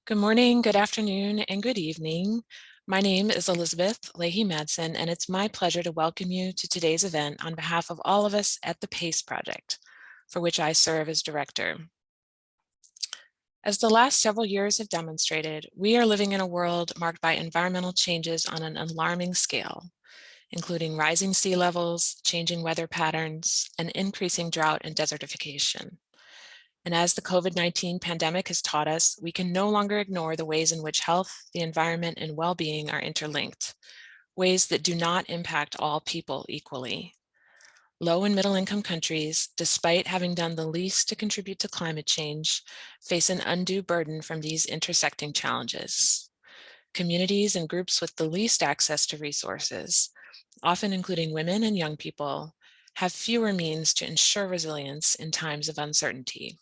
Good morning, good afternoon, and good evening. My name is Elizabeth Leahy-Madsen, and it's my pleasure to welcome you to today's event on behalf of all of us at the PACE Project, for which I serve as director. As the last several years have demonstrated, we are living in a world marked by environmental changes on an alarming scale, including rising sea levels, changing weather patterns, and increasing drought and desertification. And as the COVID-19 pandemic has taught us, we can no longer ignore the ways in which health, the environment, and well-being are interlinked, ways that do not impact all people equally. Low and middle income countries, despite having done the least to contribute to climate change, face an undue burden from these intersecting challenges. Communities and groups with the least access to resources, often including women and young people, have fewer means to ensure resilience in times of uncertainty.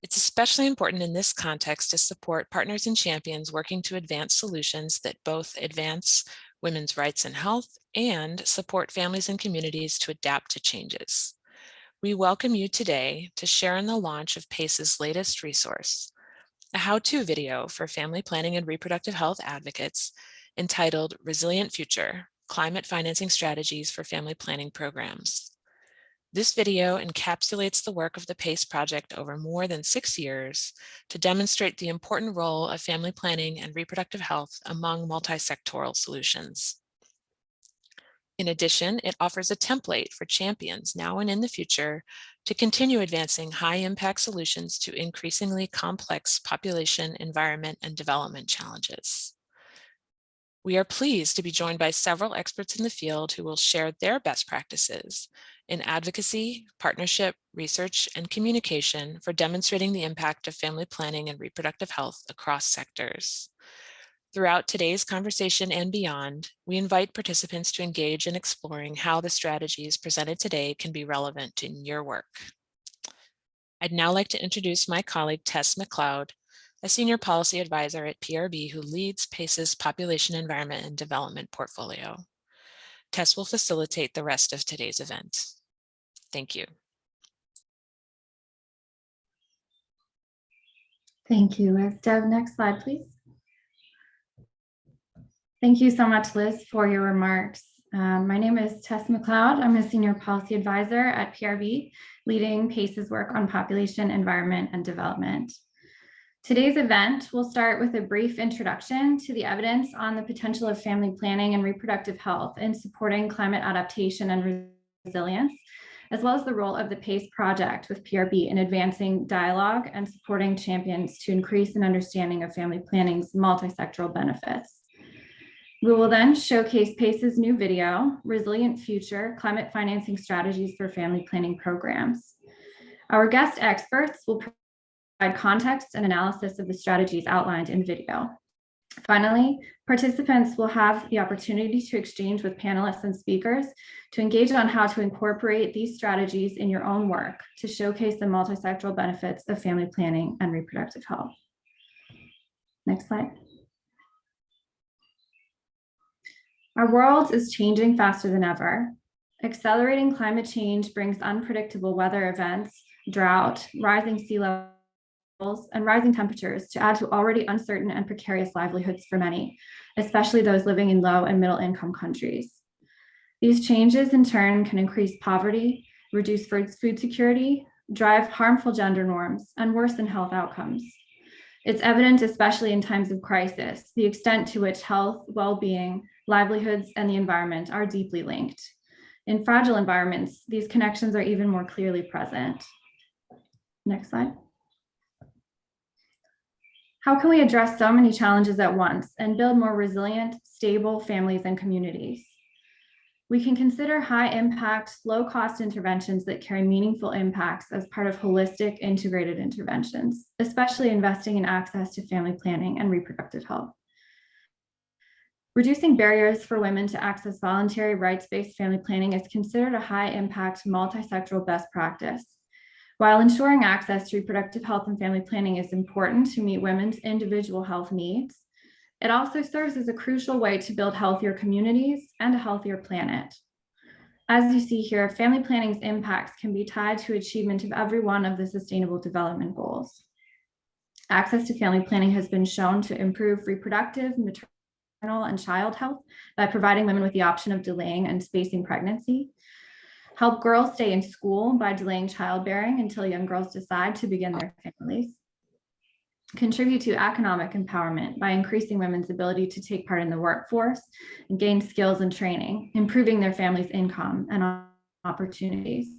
It's especially important in this context to support partners and champions working to advance solutions that both advance women's rights and health and support families and communities to adapt to changes. We welcome you today to share in the launch of PACE's latest resource, a how-to video for family planning and reproductive health advocates entitled Resilient Future: Climate Financing Strategies for Family Planning Programs. This video encapsulates the work of the PACE project over more than 6 years to demonstrate the important role of family planning and reproductive health among multisectoral solutions. In addition, it offers a template for champions now and in the future to continue advancing high-impact solutions to increasingly complex population, environment, and development challenges. We are pleased to be joined by several experts in the field who will share their best practices in advocacy, partnership, research, and communication for demonstrating the impact of family planning and reproductive health across sectors. Throughout today's conversation and beyond, we invite participants to engage in exploring how the strategies presented today can be relevant in your work. I'd now like to introduce my colleague, Tess McLeod, a senior policy advisor at PRB who leads PACE's Population, Environment, and Development portfolio. Tess will facilitate the rest of today's event. Thank you. Thank you, Liz. Deb, next slide, please. Thank you so much, Liz, for your remarks. My name is Tess McLeod. I'm a senior policy advisor at PRB, leading PACE's work on population, environment, and development. Today's event will start with a brief introduction to the evidence on the potential of family planning and reproductive health in supporting climate adaptation and resilience, as well as the role of the PACE project with PRB in advancing dialogue and supporting champions to increase an understanding of family planning's multisectoral benefits. We will then showcase PACE's new video, Resilient Future: Climate Financing Strategies for Family Planning Programs. Our guest experts will provide context and analysis of the strategies outlined in video. Finally, participants will have the opportunity to exchange with panelists and speakers to engage on how to incorporate these strategies in your own work to showcase the multisectoral benefits of family planning and reproductive health. Next slide. Our world is changing faster than ever. Accelerating climate change brings unpredictable weather events, drought, rising sea levels, and rising temperatures to add to already uncertain and precarious livelihoods for many, especially those living in low and middle income countries. These changes in turn can increase poverty, reduce food security, drive harmful gender norms, and worsen health outcomes. It's evident, especially in times of crisis, the extent to which health, well-being, livelihoods, and the environment are deeply linked. In fragile environments, these connections are even more clearly present. Next slide. How can we address so many challenges at once and build more resilient, stable families and communities? We can consider high-impact, low-cost interventions that carry meaningful impacts as part of holistic, integrated interventions, especially investing in access to family planning and reproductive health. Reducing barriers for women to access voluntary rights-based family planning is considered a high-impact, multisectoral best practice. While ensuring access to reproductive health and family planning is important to meet women's individual health needs, it also serves as a crucial way to build healthier communities and a healthier planet. As you see here, family planning's impacts can be tied to achievement of every one of the Sustainable Development Goals. Access to family planning has been shown to improve reproductive, maternal, and child health by providing women with the option of delaying and spacing pregnancy, help girls stay in school by delaying childbearing until young girls decide to begin their families, contribute to economic empowerment by increasing women's ability to take part in the workforce and gain skills and training, improving their family's income and opportunities,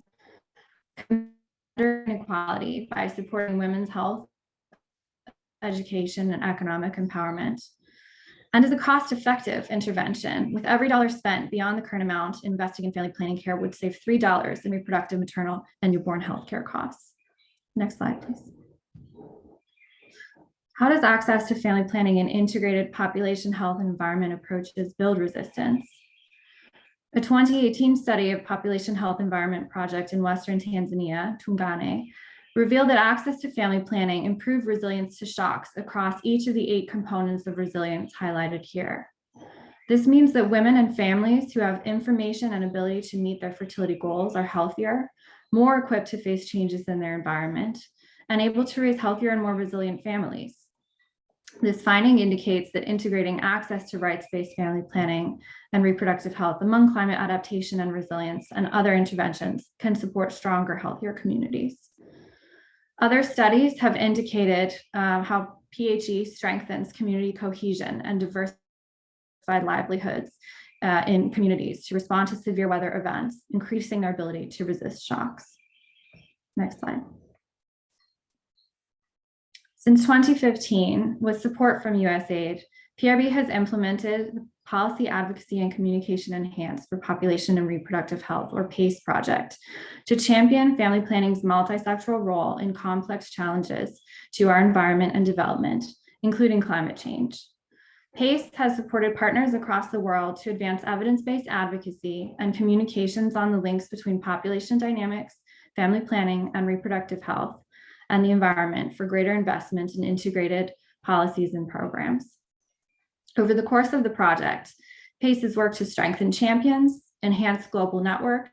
combating inequality by supporting women's health, education, and economic empowerment, and is a cost-effective intervention. With every dollar spent beyond the current amount, investing in family planning care would save $3 in reproductive, maternal, and newborn healthcare costs. Next slide, please. How does access to family planning and integrated population health and environment approaches build resistance? A 2018 study of Population Health Environment Project in Western Tanzania, Tungane, revealed that access to family planning improved resilience to shocks across each of the 8 components of resilience highlighted here. This means that women and families who have information and ability to meet their fertility goals are healthier, more equipped to face changes in their environment, and able to raise healthier and more resilient families. This finding indicates that integrating access to rights-based family planning and reproductive health among climate adaptation and resilience and other interventions can support stronger, healthier communities. Other studies have indicated how PHE strengthens community cohesion and diversified livelihoods in communities to respond to severe weather events, increasing their ability to resist shocks. Next slide. Since 2015, with support from USAID, PRB has implemented Policy Advocacy and Communication Enhanced for Population and Reproductive Health, or PACE project, to champion family planning's multisectoral role in complex challenges to our environment and development, including climate change. PACE has supported partners across the world to advance evidence-based advocacy and communications on the links between population dynamics, family planning, and reproductive health, and the environment for greater investment in integrated policies and programs. Over the course of the project, PACE has worked to strengthen champions, enhance global networks,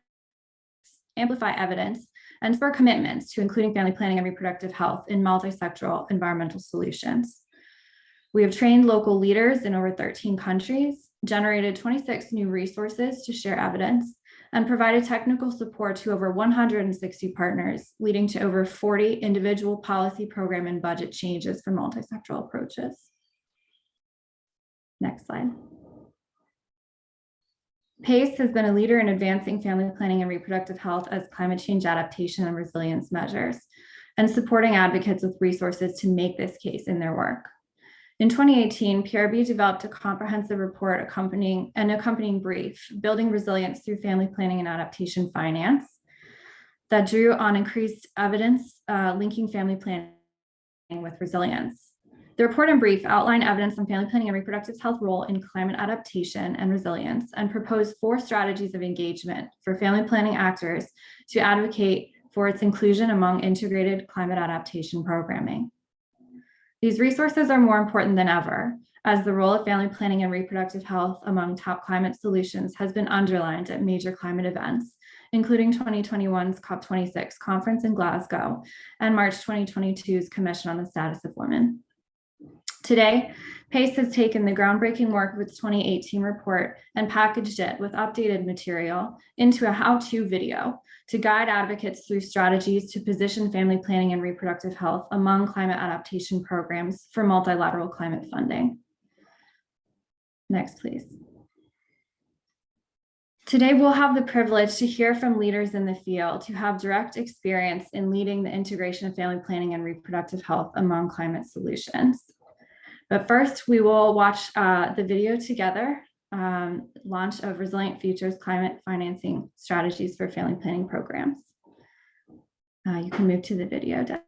amplify evidence, and spur commitments to including family planning and reproductive health in multisectoral environmental solutions. We have trained local leaders in over 13 countries, generated 26 new resources to share evidence, and provided technical support to over 160 partners, leading to over 40 individual policy, program, and budget changes for multisectoral approaches. Next slide. PACE has been a leader in advancing family planning and reproductive health as climate change adaptation and resilience measures, and supporting advocates with resources to make this case in their work. In 2018, PRB developed a comprehensive report accompanying brief, Building Resilience Through Family Planning and Adaptation Finance, that drew on increased evidence linking family planning with resilience. The report and brief outlined evidence on family planning and reproductive health role in climate adaptation and resilience, and proposed 4 strategies of engagement for family planning actors to advocate for its inclusion among integrated climate adaptation programming. These resources are more important than ever, as the role of family planning and reproductive health among top climate solutions has been underlined at major climate events, including 2021's COP26 conference in Glasgow and March 2022's Commission on the Status of Women. Today, PACE has taken the groundbreaking work of its 2018 report and packaged it with updated material into a how-to video to guide advocates through strategies to position family planning and reproductive health among climate adaptation programs for multilateral climate funding. Next, please. Today, we'll have the privilege to hear from leaders in the field who have direct experience in leading the integration of family planning and reproductive health among climate solutions. But first, we will watch the video together, launch of Resilient Futures Climate Financing Strategies for Family Planning Programs. You can move to the video, Deb.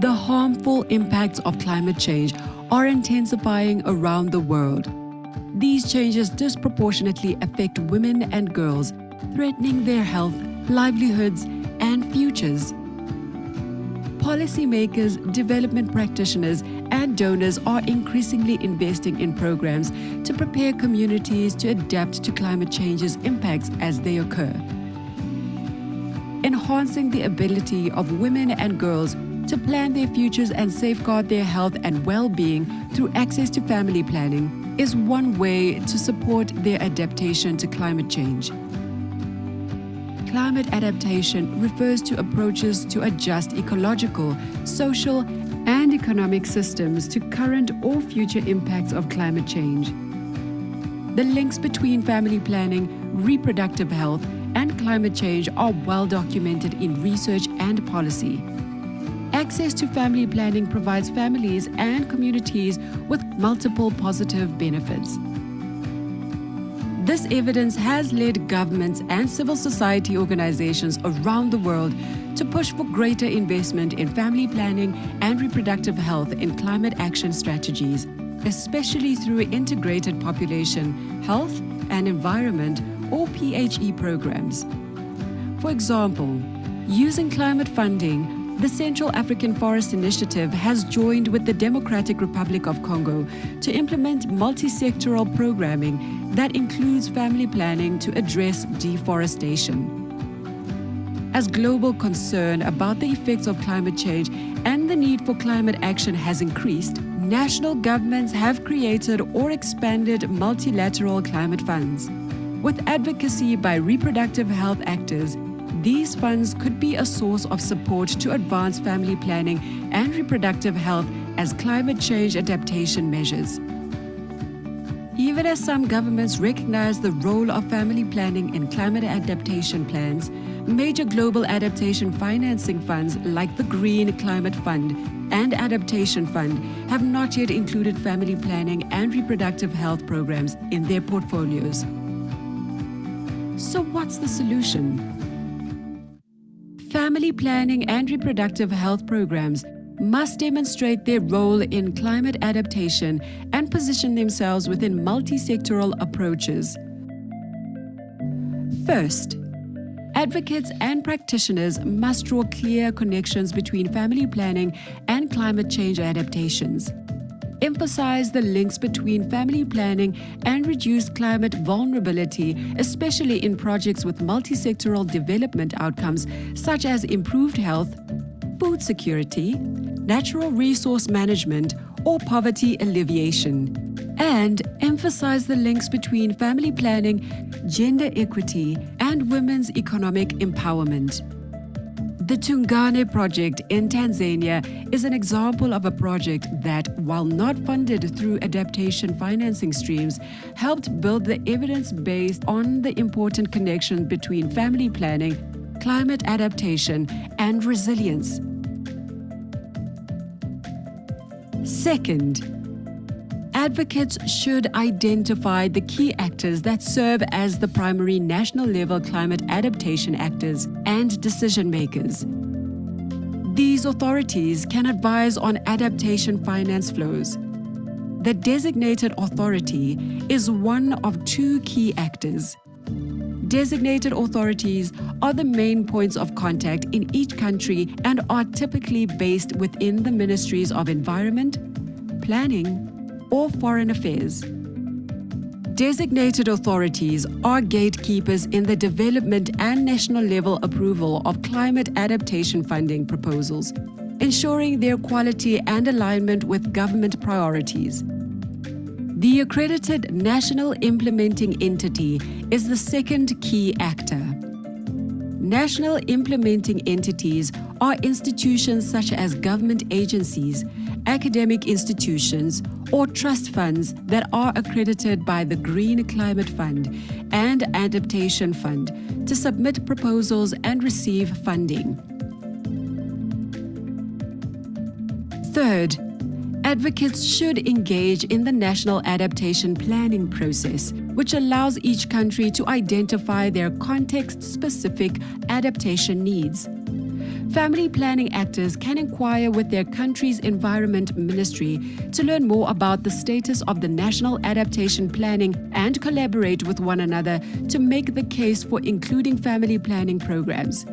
The harmful impacts of climate change are intensifying around the world. These changes disproportionately affect women and girls, threatening their health, livelihoods, and futures. Policymakers, development practitioners, and donors are increasingly investing in programs to prepare communities to adapt to climate change's impacts as they occur. Enhancing the ability of women and girls to plan their futures and safeguard their health and well-being through access to family planning is one way to support their adaptation to climate change. Climate adaptation refers to approaches to adjust ecological, social, and economic systems to current or future impacts of climate change. The links between family planning, reproductive health, and climate change are well documented in research and policy. Access to family planning provides families and communities with multiple positive benefits. This evidence has led governments and civil society organizations around the world to push for greater investment in family planning and reproductive health in climate action strategies, especially through integrated population, health, and environment or PHE programs. For example, using climate funding, the Central African Forest Initiative has joined with the Democratic Republic of Congo to implement multisectoral programming that includes family planning to address deforestation. As global concern about the effects of climate change and the need for climate action has increased, national governments have created or expanded multilateral climate funds. With advocacy by reproductive health actors, these funds could be a source of support to advance family planning and reproductive health as climate change adaptation measures. Even as some governments recognize the role of family planning in climate adaptation plans, major global adaptation financing funds like the Green Climate Fund and Adaptation Fund have not yet included family planning and reproductive health programs in their portfolios. So what's the solution? Family planning and reproductive health programs must demonstrate their role in climate adaptation and position themselves within multisectoral approaches. First, advocates and practitioners must draw clear connections between family planning and climate change adaptations. Emphasize the links between family planning and reduced climate vulnerability, especially in projects with multisectoral development outcomes such as improved health, food security, natural resource management, or poverty alleviation. And emphasize the links between family planning, gender equity, and women's economic empowerment. The Tungane project in Tanzania is an example of a project that, while not funded through adaptation financing streams, helped build the evidence based on the important connection between family planning, climate adaptation, and resilience. Second, advocates should identify the key actors that serve as the primary national level climate adaptation actors and decision makers. These authorities can advise on adaptation finance flows. The designated authority is one of two key actors. Designated authorities are the main points of contact in each country and are typically based within the ministries of environment, planning, or foreign affairs. Designated authorities are gatekeepers in the development and national level approval of climate adaptation funding proposals, ensuring their quality and alignment with government priorities. The accredited national implementing entity is the second key actor. National implementing entities are institutions such as government agencies, academic institutions, or trust funds that are accredited by the Green Climate Fund and Adaptation Fund to submit proposals and receive funding. Third, advocates should engage in the national adaptation planning process, which allows each country to identify their context-specific adaptation needs. Family planning actors can inquire with their country's environment ministry to learn more about the status of the national adaptation planning and collaborate with one another to make the case for including family planning programs.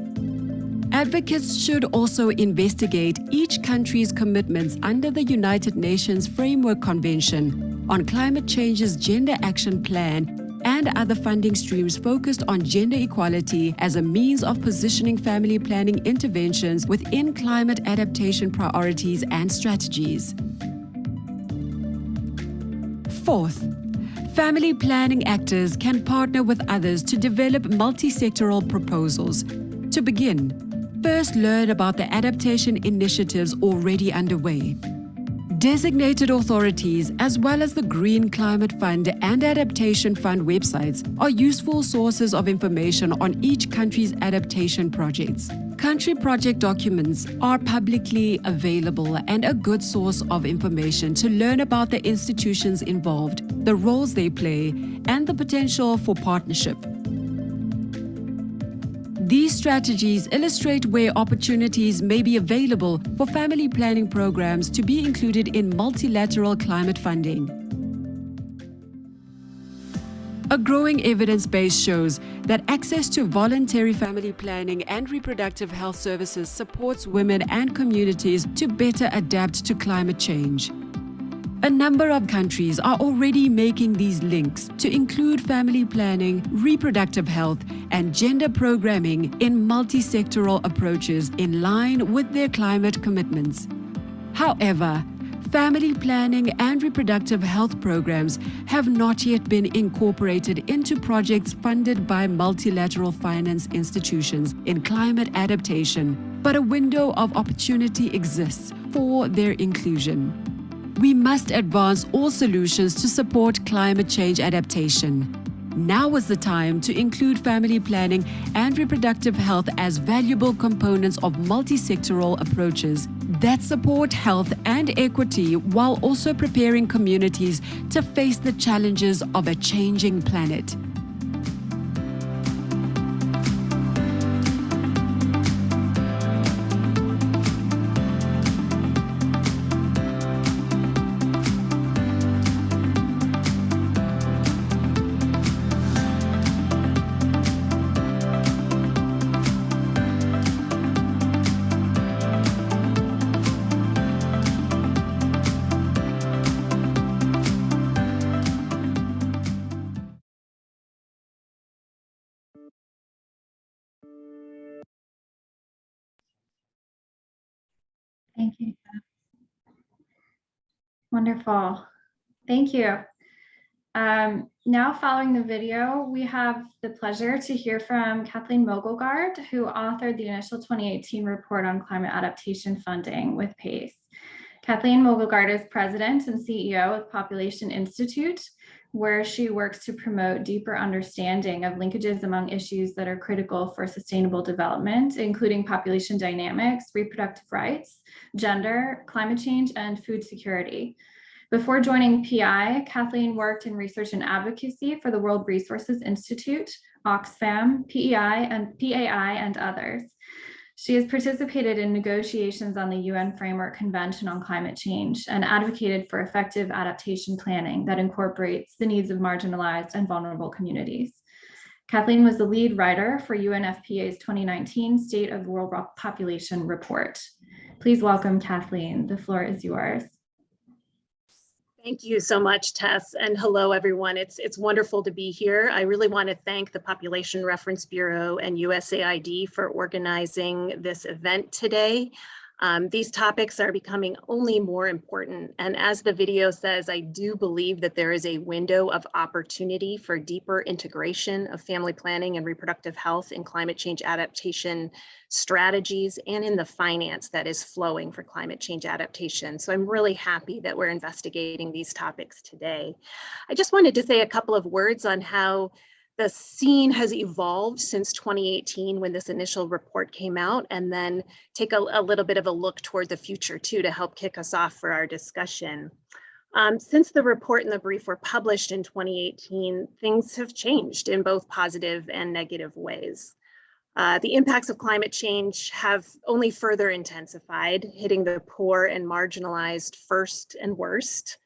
Advocates should also investigate each country's commitments under the United Nations Framework Convention on Climate Change's Gender Action Plan and other funding streams focused on gender equality as a means of positioning family planning interventions within climate adaptation priorities and strategies. Fourth, family planning actors can partner with others to develop multisectoral proposals. To begin, first learn about the adaptation initiatives already underway. Designated authorities, as well as the Green Climate Fund and Adaptation Fund websites, are useful sources of information on each country's adaptation projects. Country project documents are publicly available and a good source of information to learn about the institutions involved, the roles they play, and the potential for partnership. These strategies illustrate where opportunities may be available for family planning programs to be included in multilateral climate funding. A growing evidence base shows that access to voluntary family planning and reproductive health services supports women and communities to better adapt to climate change. A number of countries are already making these links to include family planning, reproductive health, and gender programming in multisectoral approaches in line with their climate commitments. However, family planning and reproductive health programs have not yet been incorporated into projects funded by multilateral finance institutions in climate adaptation, but a window of opportunity exists for their inclusion. We must advance all solutions to support climate change adaptation. Now is the time to include family planning and reproductive health as valuable components of multisectoral approaches that support health and equity while also preparing communities to face the challenges of a changing planet. Thank you. Wonderful. Thank you. Now following the video, we have the pleasure to hear from Kathleen Mogelgaard, who authored the initial 2018 report on climate adaptation funding with PACE. Kathleen Mogelgaard is president and CEO of Population Institute, where she works to promote deeper understanding of linkages among issues that are critical for sustainable development, including population dynamics, reproductive rights, gender, climate change, and food security. Before joining PI, Kathleen worked in research and advocacy for the World Resources Institute, Oxfam, PEI, and PAI, and others. She has participated in negotiations on the UN Framework Convention on Climate Change and advocated for effective adaptation planning that incorporates the needs of marginalized and vulnerable communities. Kathleen was the lead writer for UNFPA's 2019 State of the World Population Report. Please welcome Kathleen. The floor is yours. Thank you so much, Tess, and hello, everyone. It's wonderful to be here. I really want to thank the Population Reference Bureau and USAID for organizing this event today. These topics are becoming only more important, and as the video says, I do believe that there is a window of opportunity for deeper integration of family planning and reproductive health in climate change adaptation strategies and in the finance that is flowing for climate change adaptation. So I'm really happy that we're investigating these topics today. I just wanted to say a couple of words on how the scene has evolved since 2018 when this initial report came out, and then take a little bit of a look toward the future too to help kick us off for our discussion. Since the report and the brief were published in 2018, things have changed in both positive and negative ways. The impacts of climate change have only further intensified, hitting the poor and marginalized first and worst.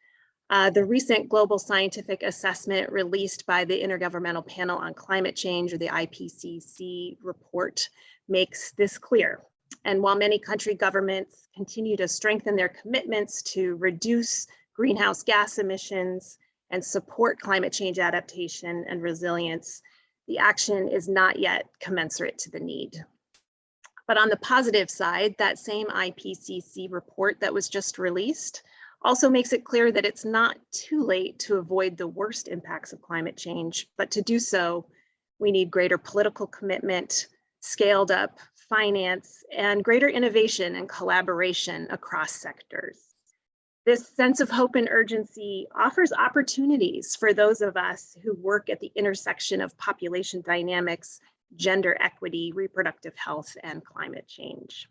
The recent global scientific assessment released by the Intergovernmental Panel on Climate Change, or the IPCC report, makes this clear. And while many country governments continue to strengthen their commitments to reduce greenhouse gas emissions and support climate change adaptation and resilience, the action is not yet commensurate to the need. But on the positive side, that same IPCC report that was just released also makes it clear that it's not too late to avoid the worst impacts of climate change, but to do so, we need greater political commitment, scaled up finance, and greater innovation and collaboration across sectors. This sense of hope and urgency offers opportunities for those of us who work at the intersection of population dynamics, gender equity, reproductive health, and climate change.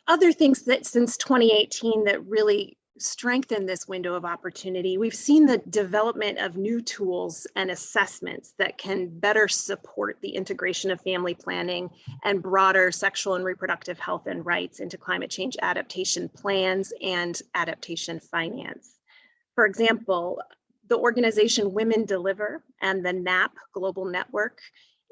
Other things that since 2018 that really strengthen this window of opportunity, we've seen the development of new tools and assessments that can better support the integration of family planning and broader sexual and reproductive health and rights into climate change adaptation plans and adaptation finance. For example, the organization Women Deliver and the NAP Global Network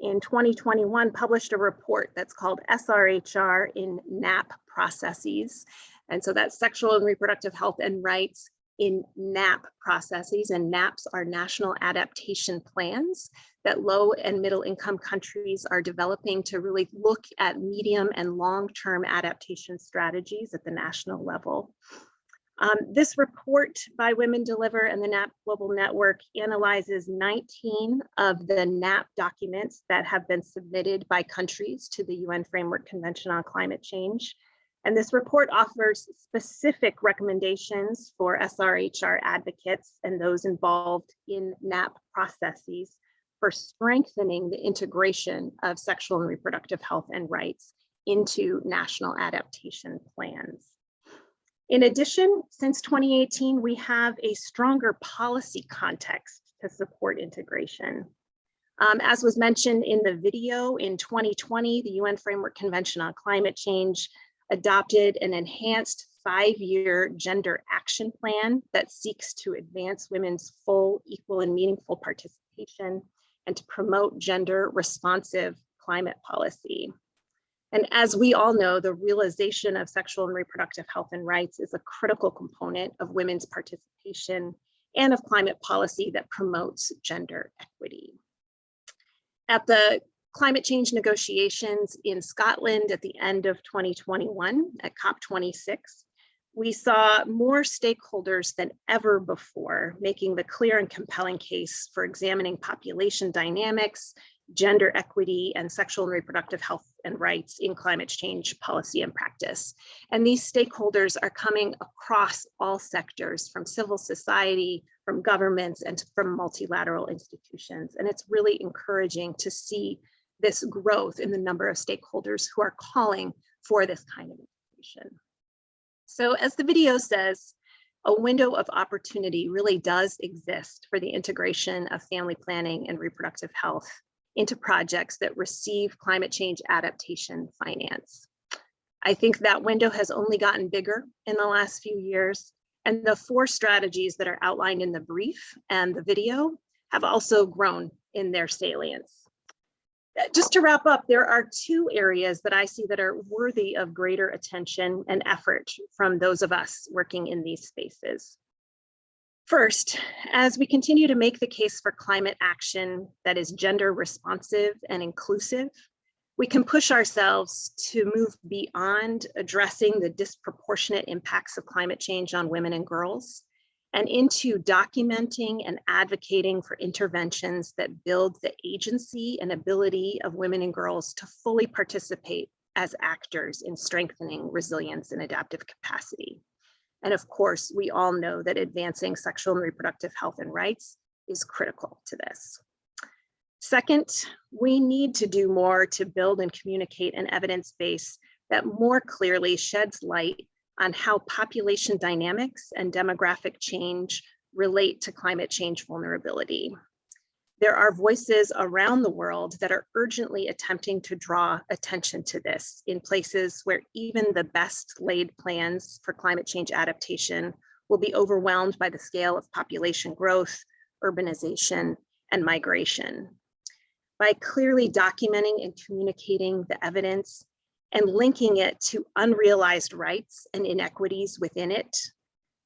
in 2021 published a report that's called SRHR in NAP Processes. And so that's sexual and reproductive health and rights in NAP processes, and NAPs are national adaptation plans that low and middle income countries are developing to really look at medium and long-term adaptation strategies at the national level. This report by Women Deliver and the NAP Global Network analyzes 19 of the NAP documents that have been submitted by countries to the UN Framework Convention on Climate Change. And this report offers specific recommendations for SRHR advocates and those involved in NAP processes for strengthening the integration of sexual and reproductive health and rights into national adaptation plans. In addition, since 2018, we have a stronger policy context to support integration. As was mentioned in the video, in 2020, the UN Framework Convention on Climate Change adopted an enhanced 5-year gender action plan that seeks to advance women's full, equal, and meaningful participation and to promote gender responsive climate policy. And as we all know, the realization of sexual and reproductive health and rights is a critical component of women's participation and of climate policy that promotes gender equity. At the climate change negotiations in Scotland at the end of 2021 at COP26, we saw more stakeholders than ever before making the clear and compelling case for examining population dynamics, gender equity, and sexual and reproductive health and rights in climate change policy and practice. And these stakeholders are coming across all sectors, from civil society, from governments, and from multilateral institutions. And it's really encouraging to see this growth in the number of stakeholders who are calling for this kind of integration. So as the video says, a window of opportunity really does exist for the integration of family planning and reproductive health into projects that receive climate change adaptation finance. I think that window has only gotten bigger in the last few years, and the 4 strategies that are outlined in the brief and the video have also grown in their salience. Just to wrap up, there are 2 areas that I see that are worthy of greater attention and effort from those of us working in these spaces. First, as we continue to make the case for climate action that is gender responsive and inclusive, we can push ourselves to move beyond addressing the disproportionate impacts of climate change on women and girls and into documenting and advocating for interventions that build the agency and ability of women and girls to fully participate as actors in strengthening resilience and adaptive capacity. And of course, we all know that advancing sexual and reproductive health and rights is critical to this. Second, we need to do more to build and communicate an evidence base that more clearly sheds light on how population dynamics and demographic change relate to climate change vulnerability. There are voices around the world that are urgently attempting to draw attention to this in places where even the best laid plans for climate change adaptation will be overwhelmed by the scale of population growth, urbanization, and migration. By clearly documenting and communicating the evidence and linking it to unrealized rights and inequities within it,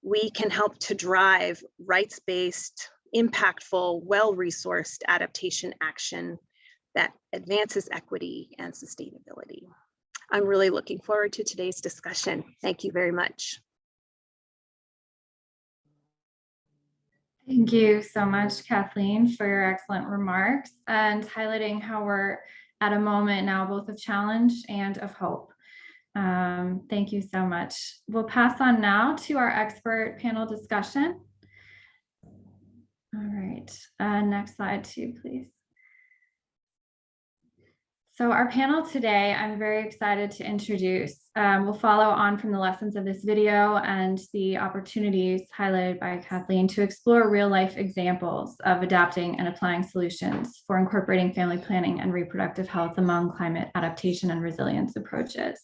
we can help to drive rights-based, impactful, well-resourced adaptation action that advances equity and sustainability. I'm really looking forward to today's discussion. Thank you very much. Thank you so much, Kathleen, for your excellent remarks and highlighting how we're at a moment now both of challenge and of hope. Thank you so much. We'll pass on now to our expert panel discussion. All right, next slide too, please. So our panel today, I'm very excited to introduce. We'll follow on from the lessons of this video and the opportunities highlighted by Kathleen to explore real life examples of adapting and applying solutions for incorporating family planning and reproductive health among climate adaptation and resilience approaches.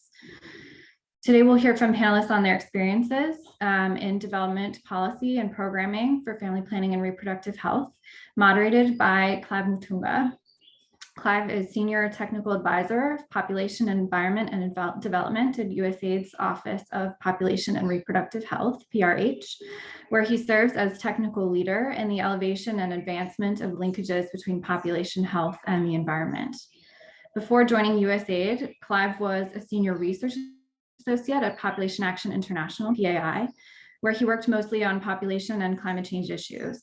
Today, we'll hear from panelists on their experiences in development policy and programming for family planning and reproductive health, moderated by Clive Mutunga. Clive is Senior Technical Advisor of Population and Environment and Development at USAID's Office of Population and Reproductive Health, PRH, where he serves as technical leader in the elevation and advancement of linkages between population health and the environment. Before joining USAID, Clive was a Senior Research Associate at Population Action International, PAI, where he worked mostly on population and climate change issues.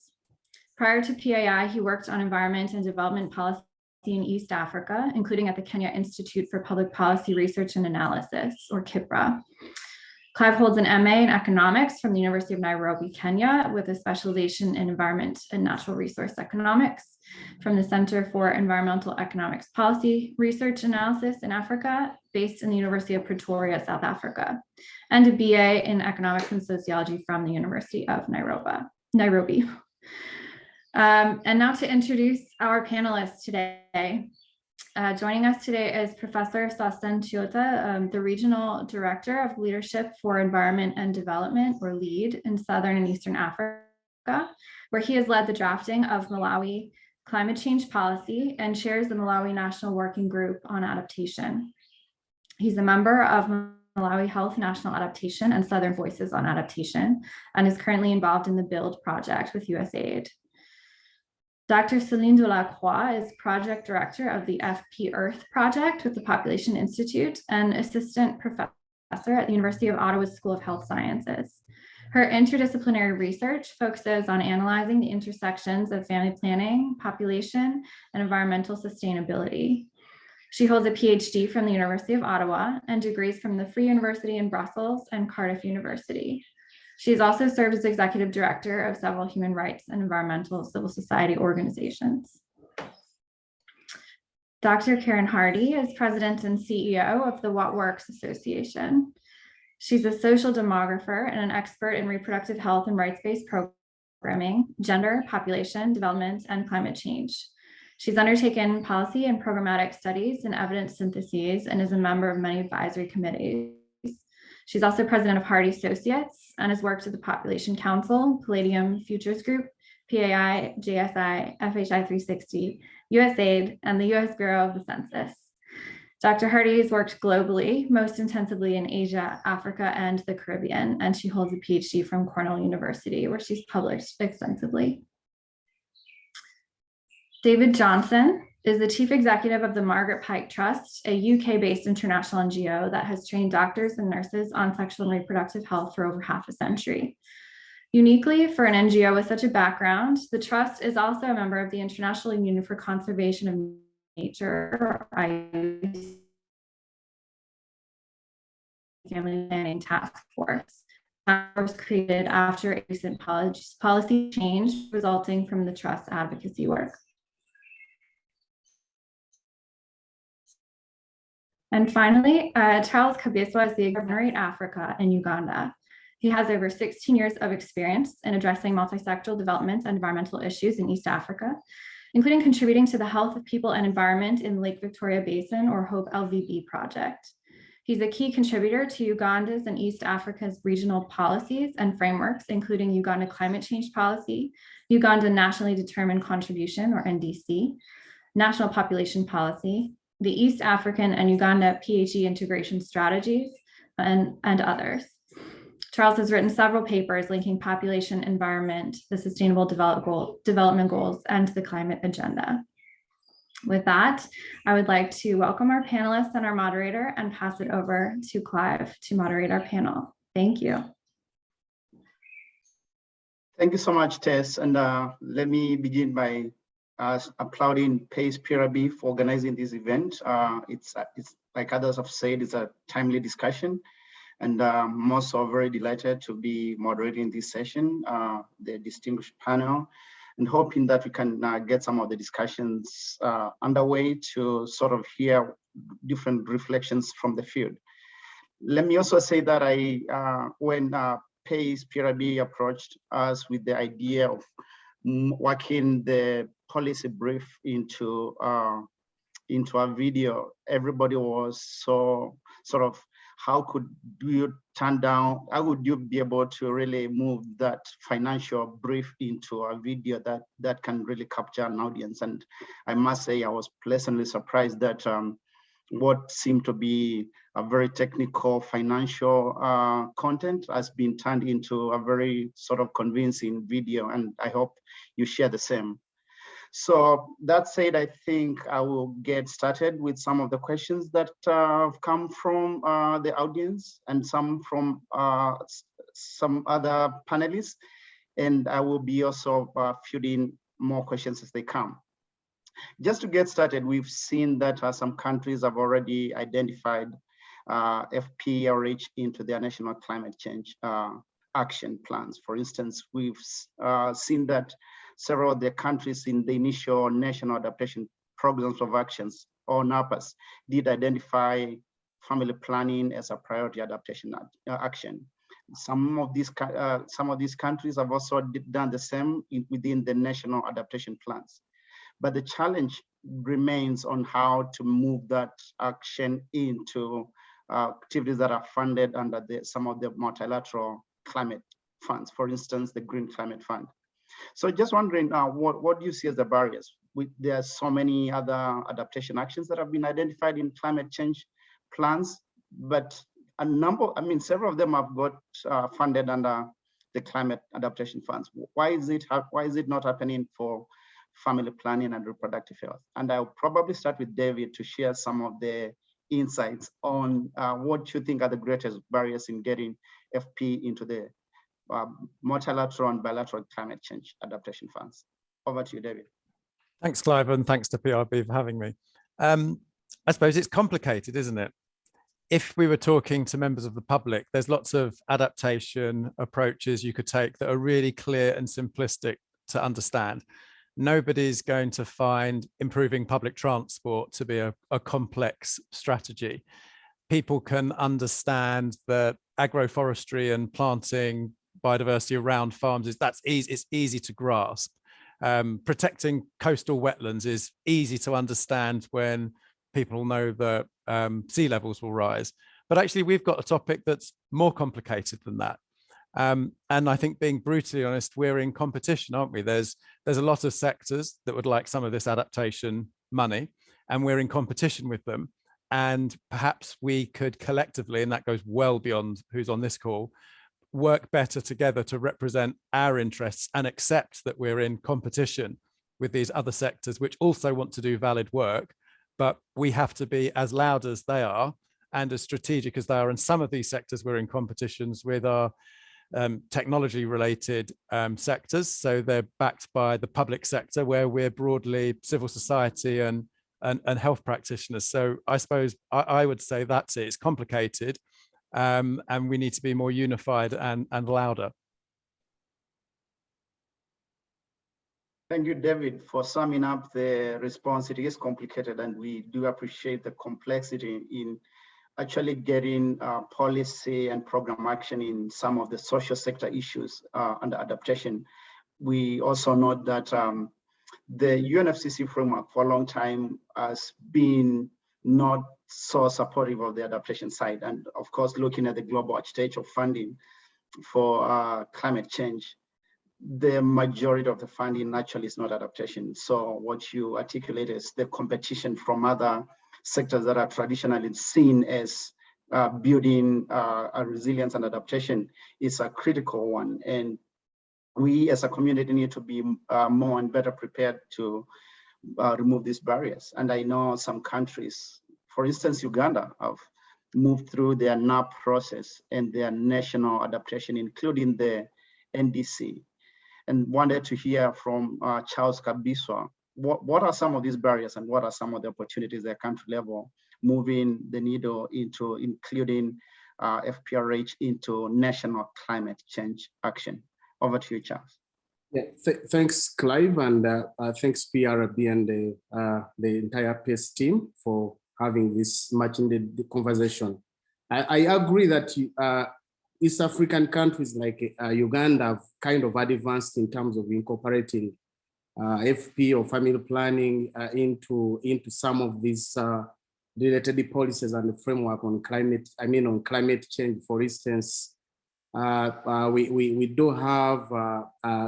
Prior to PAI, he worked on environment and development policy in East Africa, including at the Kenya Institute for Public Policy Research and Analysis, or KIPRA. Clive holds an MA in economics from the University of Nairobi, Kenya, with a specialization in environment and natural resource economics from the Center for Environmental Economics Policy Research Analysis in Africa, based in the University of Pretoria, South Africa, and a BA in economics and sociology from the University of Nairobi. And now to introduce our panelists today. Joining us today is Professor Sasten Chiota, the Regional Director of Leadership for Environment and Development, or LEAD, in Southern and Eastern Africa, where he has led the drafting of Malawi climate change policy and chairs the Malawi National Working Group on Adaptation. He's a member of Malawi Health National Adaptation and Southern Voices on Adaptation, and is currently involved in the BUILD project with USAID. Dr. Céline Delacroix is Project Director of the FP Earth Project with the Population Institute and Assistant Professor at the University of Ottawa's School of Health Sciences. Her interdisciplinary research focuses on analyzing the intersections of family planning, population, and environmental sustainability. She holds a PhD from the University of Ottawa and degrees from the Free University in Brussels and Cardiff University. She has also served as executive director of several human rights and environmental civil society organizations. Dr. Karen Hardy is president and CEO of the What Works Association. She's a social demographer and an expert in reproductive health and rights-based programming, gender, population, development, and climate change. She's undertaken policy and programmatic studies and evidence syntheses and is a member of many advisory committees. She's also president of Hardy Associates and has worked at the Population Council, Palladium Futures Group, PAI, JSI, FHI 360, USAID, and the US Bureau of the Census. Dr. Hardy has worked globally, most intensively in Asia, Africa, and the Caribbean, and she holds a PhD from Cornell University, where she's published extensively. David Johnson is the chief executive of the Margaret Pike Trust, a UK-based international NGO that has trained doctors and nurses on sexual and reproductive health for over half a century. Uniquely, for an NGO with such a background, the Trust is also a member of the International Union for Conservation of Nature, or IUCN, Family Planning Task Force. Was created after a recent policy change resulting from the Trust's advocacy work. And finally, Charles Kabiswa is the governor of Africa in Uganda. He has over 16 years of experience in addressing multisectoral development and environmental issues in East Africa, including contributing to the health of people and environment in Lake Victoria Basin, or HOPE LVB project. He's a key contributor to Uganda's and East Africa's regional policies and frameworks, including Uganda Climate Change Policy, Uganda Nationally Determined Contribution, or NDC, national population policy, the East African and Uganda PHE integration strategies, and others. Charles has written several papers linking population, environment, the Sustainable Development Goals, and the climate agenda. With that, I would like to welcome our panelists and our moderator and pass it over to Clive to moderate our panel. Thank you. Thank you so much, Tess. And let me begin by applauding PACE PRB for organizing this event. It's like others have said, it's a timely discussion. And I'm also very delighted to be moderating this session, the distinguished panel, and hoping that we can get some of the discussions underway to sort of hear different reflections from the field. Let me also say that when PACE PRB approached us with the idea of working the policy brief into a video, everybody was so sort of, how would you be able to really move that financial brief into a video that can really capture an audience? And I must say, I was pleasantly surprised that what seemed to be a very technical financial content has been turned into a very sort of convincing video, and I hope you share the same. So that said, I think I will get started with some of the questions that have come from the audience and some from some other panelists. And I will be also fielding more questions as they come. Just to get started, we've seen that some countries have already identified FPRH into their national climate change action plans. For instance, we've seen that several of the countries in the initial national adaptation programs of actions, or NAPAs, did identify family planning as a priority adaptation action. Some of these countries have also done the same within the national adaptation plans. But the challenge remains on how to move that action into activities that are funded under some of the multilateral climate funds, for instance, the Green Climate Fund. So just wondering, what do you see as the barriers? There are so many other adaptation actions that have been identified in climate change plans, but several of them have got funded under the climate adaptation funds. Why is it not happening for family planning and reproductive health? And I'll probably start with David to share some of the insights on what you think are the greatest barriers in getting FP into the multilateral and bilateral climate change adaptation funds. Over to you, David. Thanks, Clive, and thanks to PRB for having me. I suppose it's complicated, isn't it? If we were talking to members of the public, there's lots of adaptation approaches you could take that are really clear and simplistic to understand. Nobody's going to find improving public transport to be a complex strategy. People can understand that agroforestry and planting biodiversity around farms it's easy to grasp. Protecting coastal wetlands is easy to understand when people know that sea levels will rise. But actually, we've got a topic that's more complicated than that. And I think, being brutally honest, we're in competition, aren't we? There's a lot of sectors that would like some of this adaptation money, and we're in competition with them. And perhaps we could collectively, and that goes well beyond who's on this call, work better together to represent our interests and accept that we're in competition with these other sectors which also want to do valid work, but we have to be as loud as they are and as strategic as they are. And some of these sectors we're in competitions with are technology related sectors. So they're backed by the public sector, where we're broadly civil society and health practitioners. So I suppose I would say that's it. It's complicated. And we need to be more unified and louder. Thank you, David, for summing up the response. It is complicated, and we do appreciate the complexity in actually getting policy and program action in some of the social sector issues under adaptation. We also note that the UNFCCC framework for a long time has been not so supportive of the adaptation side. And of course, looking at the global architecture of funding for climate change, the majority of the funding actually is not adaptation. So what you articulate is the competition from other sectors that are traditionally seen as building a resilience and adaptation is a critical one. And we as a community need to be more and better prepared to remove these barriers. And I know some countries, for instance, Uganda, have moved through their NAP process and their national adaptation, including the NDC. And wanted to hear from Charles Kabiswa, what are some of these barriers and what are some of the opportunities at country level, moving the needle into including FPRH into national climate change action? Over to you, Charles. Yeah, thanks, Clive, and thanks PRB and the entire PACE team for having this much needed conversation. I agree that East African countries like Uganda have kind of advanced in terms of incorporating FP or family planning into some of these related policies and the framework on climate. On climate change, for instance, we do have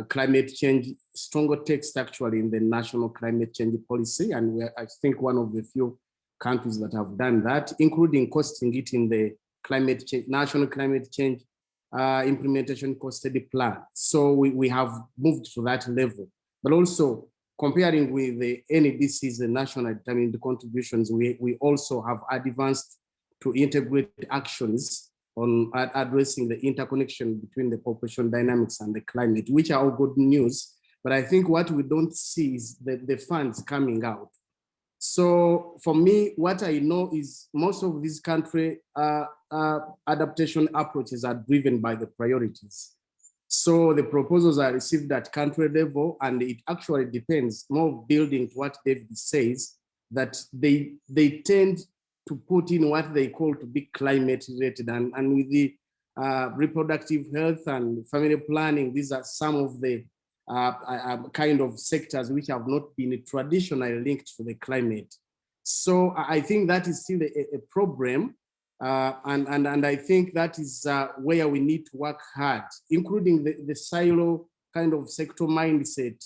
climate change stronger text actually in the national climate change policy, and we're, I think, one of the few countries that have done that, including costing it in the climate change, national climate change implementation cost study plan. So we have moved to that level, but also comparing with the NEDC's the national determined contributions, we also have advanced to integrate actions on addressing the interconnection between the population dynamics and the climate, which are all good news. But I think what we don't see is the funds coming out. So for me, what I know is most of these country adaptation approaches are driven by the priorities. So the proposals are received at country level, and it actually depends more building to what David says, that they tend to put in what they call to be climate related, and with the reproductive health and family planning, these are some of the kind of sectors which have not been traditionally linked to the climate. So I think that is still a problem, and I think that is where we need to work hard, including the silo kind of sector mindset.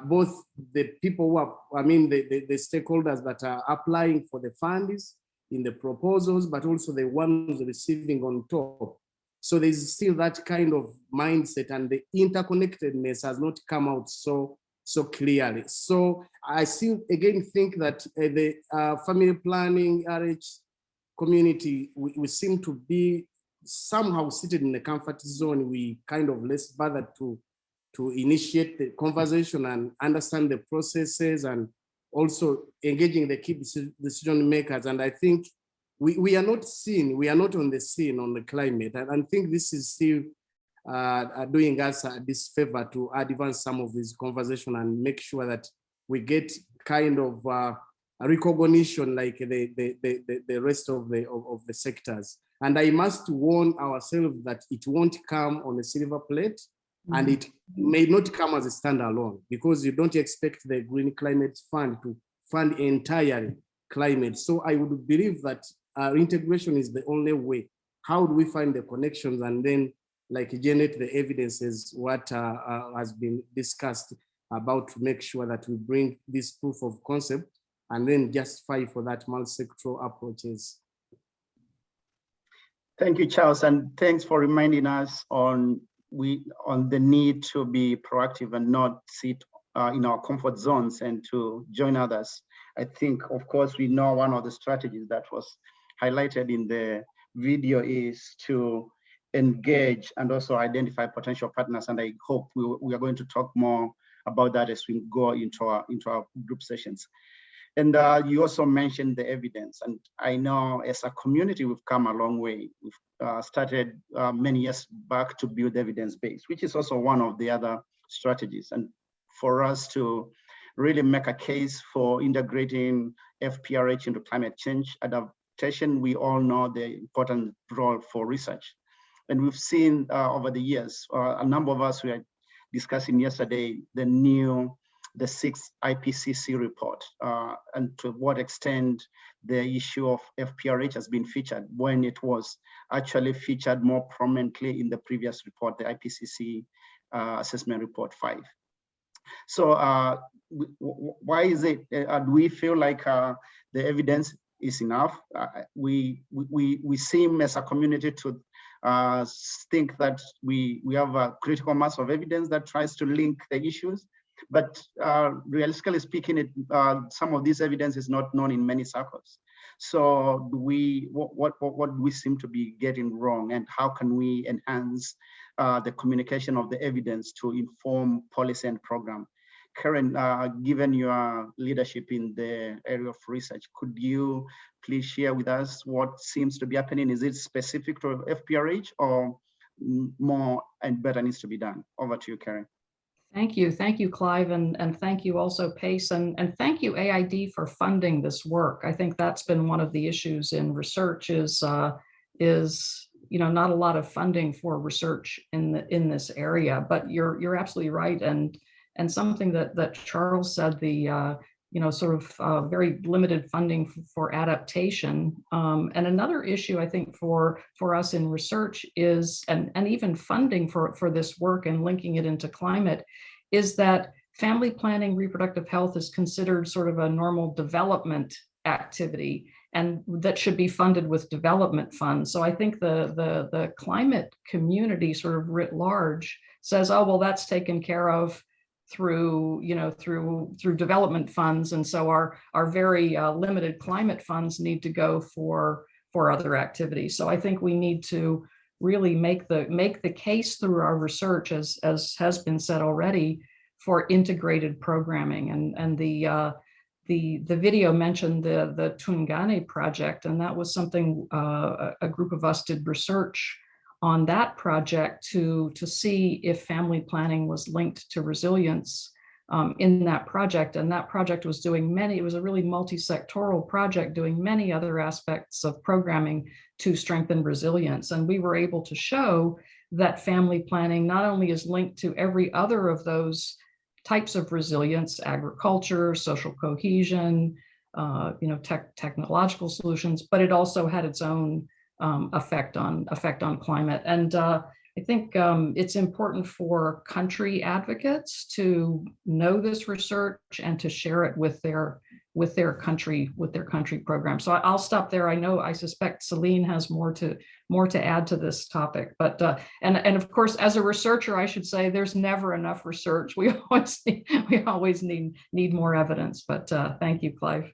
Both the people who are, the stakeholders that are applying for the funds in the proposals, but also the ones receiving on top. So there's still that kind of mindset, and the interconnectedness has not come out so clearly. So I still again think that the family planning RH community, we seem to be somehow seated in the comfort zone. We kind of less bothered to initiate the conversation and understand the processes, and also engaging the key decision makers. And I think we are not seen, we are not on the scene on the climate. And I think this is still doing us a disfavor to advance some of this conversation and make sure that we get kind of a recognition like the rest of the sectors. And I must warn ourselves that it won't come on a silver plate. And it may not come as a standalone, because you don't expect the Green Climate Fund to fund entirely climate. So I would believe that integration is the only way. How do we find the connections and then like generate the evidences, what has been discussed about, to make sure that we bring this proof of concept and then justify for that multisectoral approaches. Thank you, Charles, and thanks for reminding us on the need to be proactive and not sit in our comfort zones and to join others. I think, of course, we know one of the strategies that was highlighted in the video is to engage and also identify potential partners. And I hope we are going to talk more about that as we go into our group sessions. And you also mentioned the evidence. And I know as a community, we've come a long way. We've started many years back to build evidence base, which is also one of the other strategies. And for us to really make a case for integrating FPRH into climate change adaptation, we all know the important role for research. And we've seen over the years, a number of us were discussing yesterday the sixth IPCC report, and to what extent the issue of FPRH has been featured, when it was actually featured more prominently in the previous report, the IPCC assessment report 5. So why is it, do we feel like the evidence is enough? We seem as a community to think that we have a critical mass of evidence that tries to link the issues, but realistically speaking, some of this evidence is not known in many circles. So what do we seem to be getting wrong, and how can we enhance the communication of the evidence to inform policy and program? Karen, given your leadership in the area of research, could you please share with us what seems to be happening? Is it specific to FPRH, or more and better needs to be done? Over to you, Karen. Thank you, Clive, and thank you also, PACE, and thank you, AID, for funding this work. I think that's been one of the issues in research is not a lot of funding for research in this area. But you're absolutely right, and something that Charles said, the very limited funding for adaptation. And another issue, I think, for us in research is, and even funding for this work and linking it into climate, is that family planning, reproductive health is considered sort of a normal development activity, and that should be funded with development funds. So I think the climate community sort of writ large says, oh, well, that's taken care of through development funds, and so our very limited climate funds need to go for other activities. So I think we need to really make the case through our research, as has been said already, for integrated programming. And the video mentioned the Tungane project, and that was something a group of us did research on that project to see if family planning was linked to resilience in that project. And that project was doing it was a really multisectoral project doing many other aspects of programming to strengthen resilience. And we were able to show that family planning not only is linked to every other of those types of resilience, agriculture, social cohesion, technological solutions, but it also had its own effect on climate. And I think it's important for country advocates to know this research and to share it with their country program. So I'll stop there. I suspect Celine has more to add to this topic. But and of course, as a researcher, I should say there's never enough research. We always need more evidence. But thank you, Clive.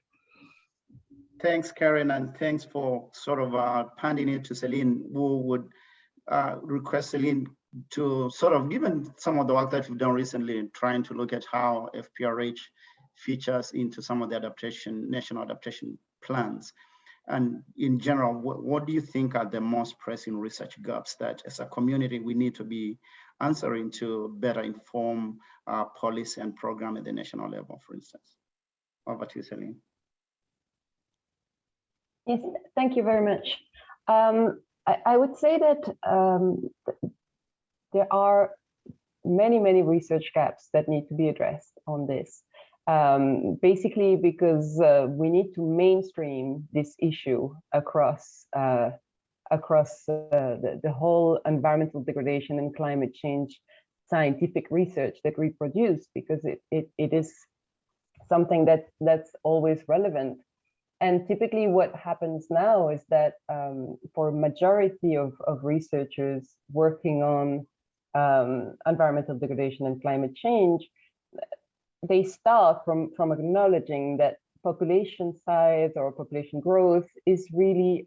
Thanks, Karen, and thanks for sort of handing it to Celine, who would request Celine to sort of, given some of the work that we've done recently, trying to look at how FPRH features into some of the national adaptation plans. And in general, what do you think are the most pressing research gaps that as a community we need to be answering to better inform policy and program at the national level, for instance? Over to you, Celine. Yes, thank you very much. I would say that there are many research gaps that need to be addressed on this. Basically because we need to mainstream this issue across the whole environmental degradation and climate change scientific research that we produce, because it is something that's always relevant. And typically what happens now is that for a majority of researchers working on environmental degradation and climate change, they start from acknowledging that population size or population growth is really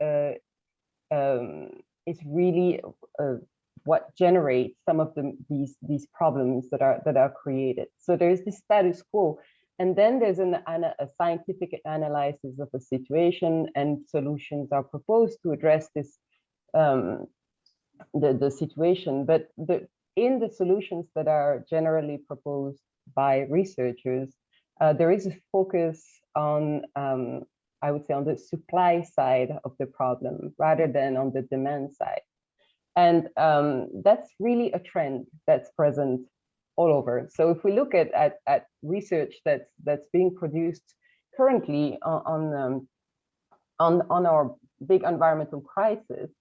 what generates some of these problems that are created. So there's this status quo. And then there's a scientific analysis of the situation, and solutions are proposed to address this the situation. But in the solutions that are generally proposed by researchers, there is a focus on, I would say, on the supply side of the problem rather than on the demand side. And that's really a trend that's present all over. So if we look at research that's being produced currently on our big environmental crisis,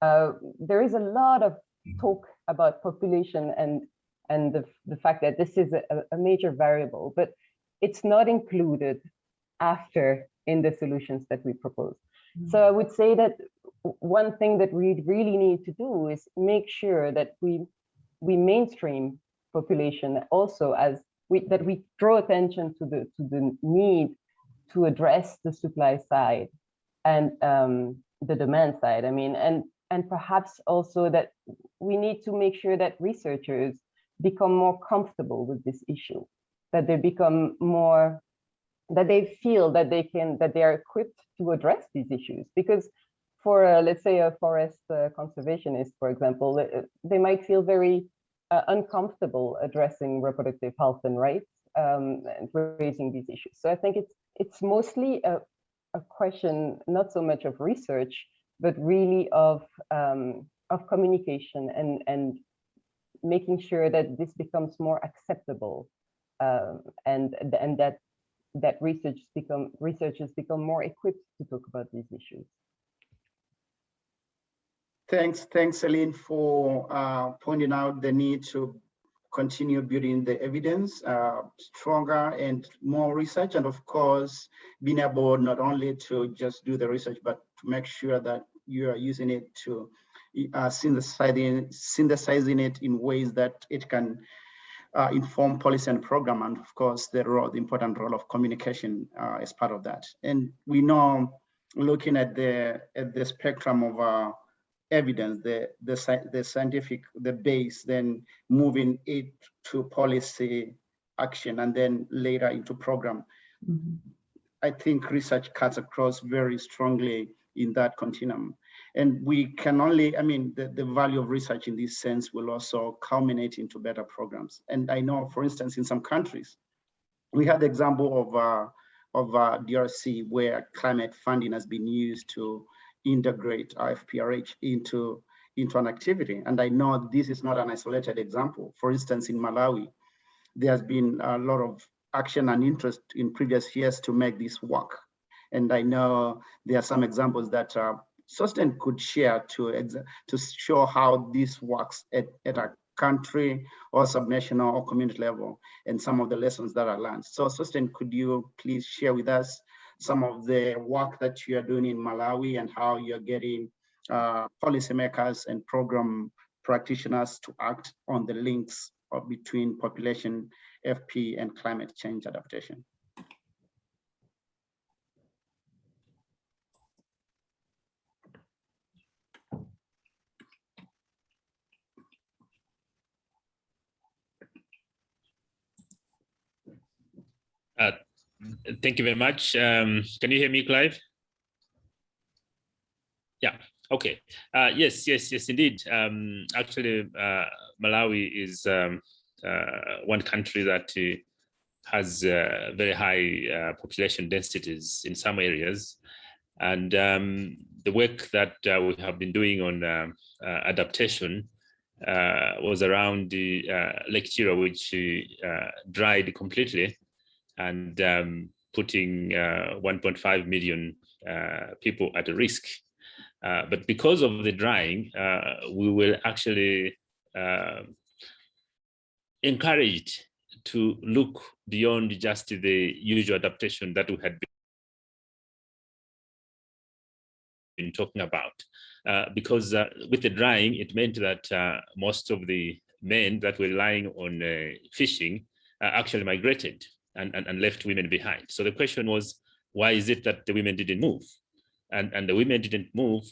there is a lot of talk about population and the fact that this is a major variable, but it's not included after in the solutions that we propose. So I would say that one thing that we really need to do is make sure that we mainstream population also, as that we draw attention to the need to address the supply side and the demand side. I mean, and perhaps also that we need to make sure that researchers become more comfortable with this issue, that they become more, that they feel that they are equipped to address these issues. Because for let's say a forest conservationist, for example, they might feel very uncomfortable addressing reproductive health and rights and raising these issues. So I think it's mostly a question, not so much of research, but really of communication and making sure that this becomes more acceptable, and that researchers become more equipped to talk about these issues. Thanks, Celine, for pointing out the need to continue building the evidence, stronger and more research, and of course, being able not only to just do the research, but to make sure that you are using it to synthesizing it in ways that it can inform policy and program, and of course, the important role of communication as part of that. And we know, looking at the spectrum of evidence, the scientific, the base, then moving it to policy action, and then later into program. Mm-hmm. I think research cuts across very strongly in that continuum. And we can only, I mean, the value of research in this sense will also culminate into better programs. And I know, for instance, in some countries, we had the example of DRC, where climate funding has been used to integrate FPRH into an activity. And I know this is not an isolated example. For instance, in Malawi, there has been a lot of action and interest in previous years to make this work. And I know there are some examples that Sosten could share to show how this works at a country or subnational or community level, and some of the lessons that are learned. So Sosten, could you please share with us some of the work that you are doing in Malawi and how you're getting policymakers and program practitioners to act on the links between population, FP, and climate change adaptation? Thank you very much. Can you hear me, Clive? Yeah, okay. Yes, indeed. Actually, Malawi is one country that has very high population densities in some areas. And the work that we have been doing on adaptation was around the Lake Chira, which dried completely, and putting 1.5 million people at risk. But because of the drying, we were actually encouraged to look beyond just the usual adaptation that we had been talking about. Because with the drying, it meant that most of the men that were relying on fishing actually migrated and left women behind. So the question was, why is it that the women didn't move? And the women didn't move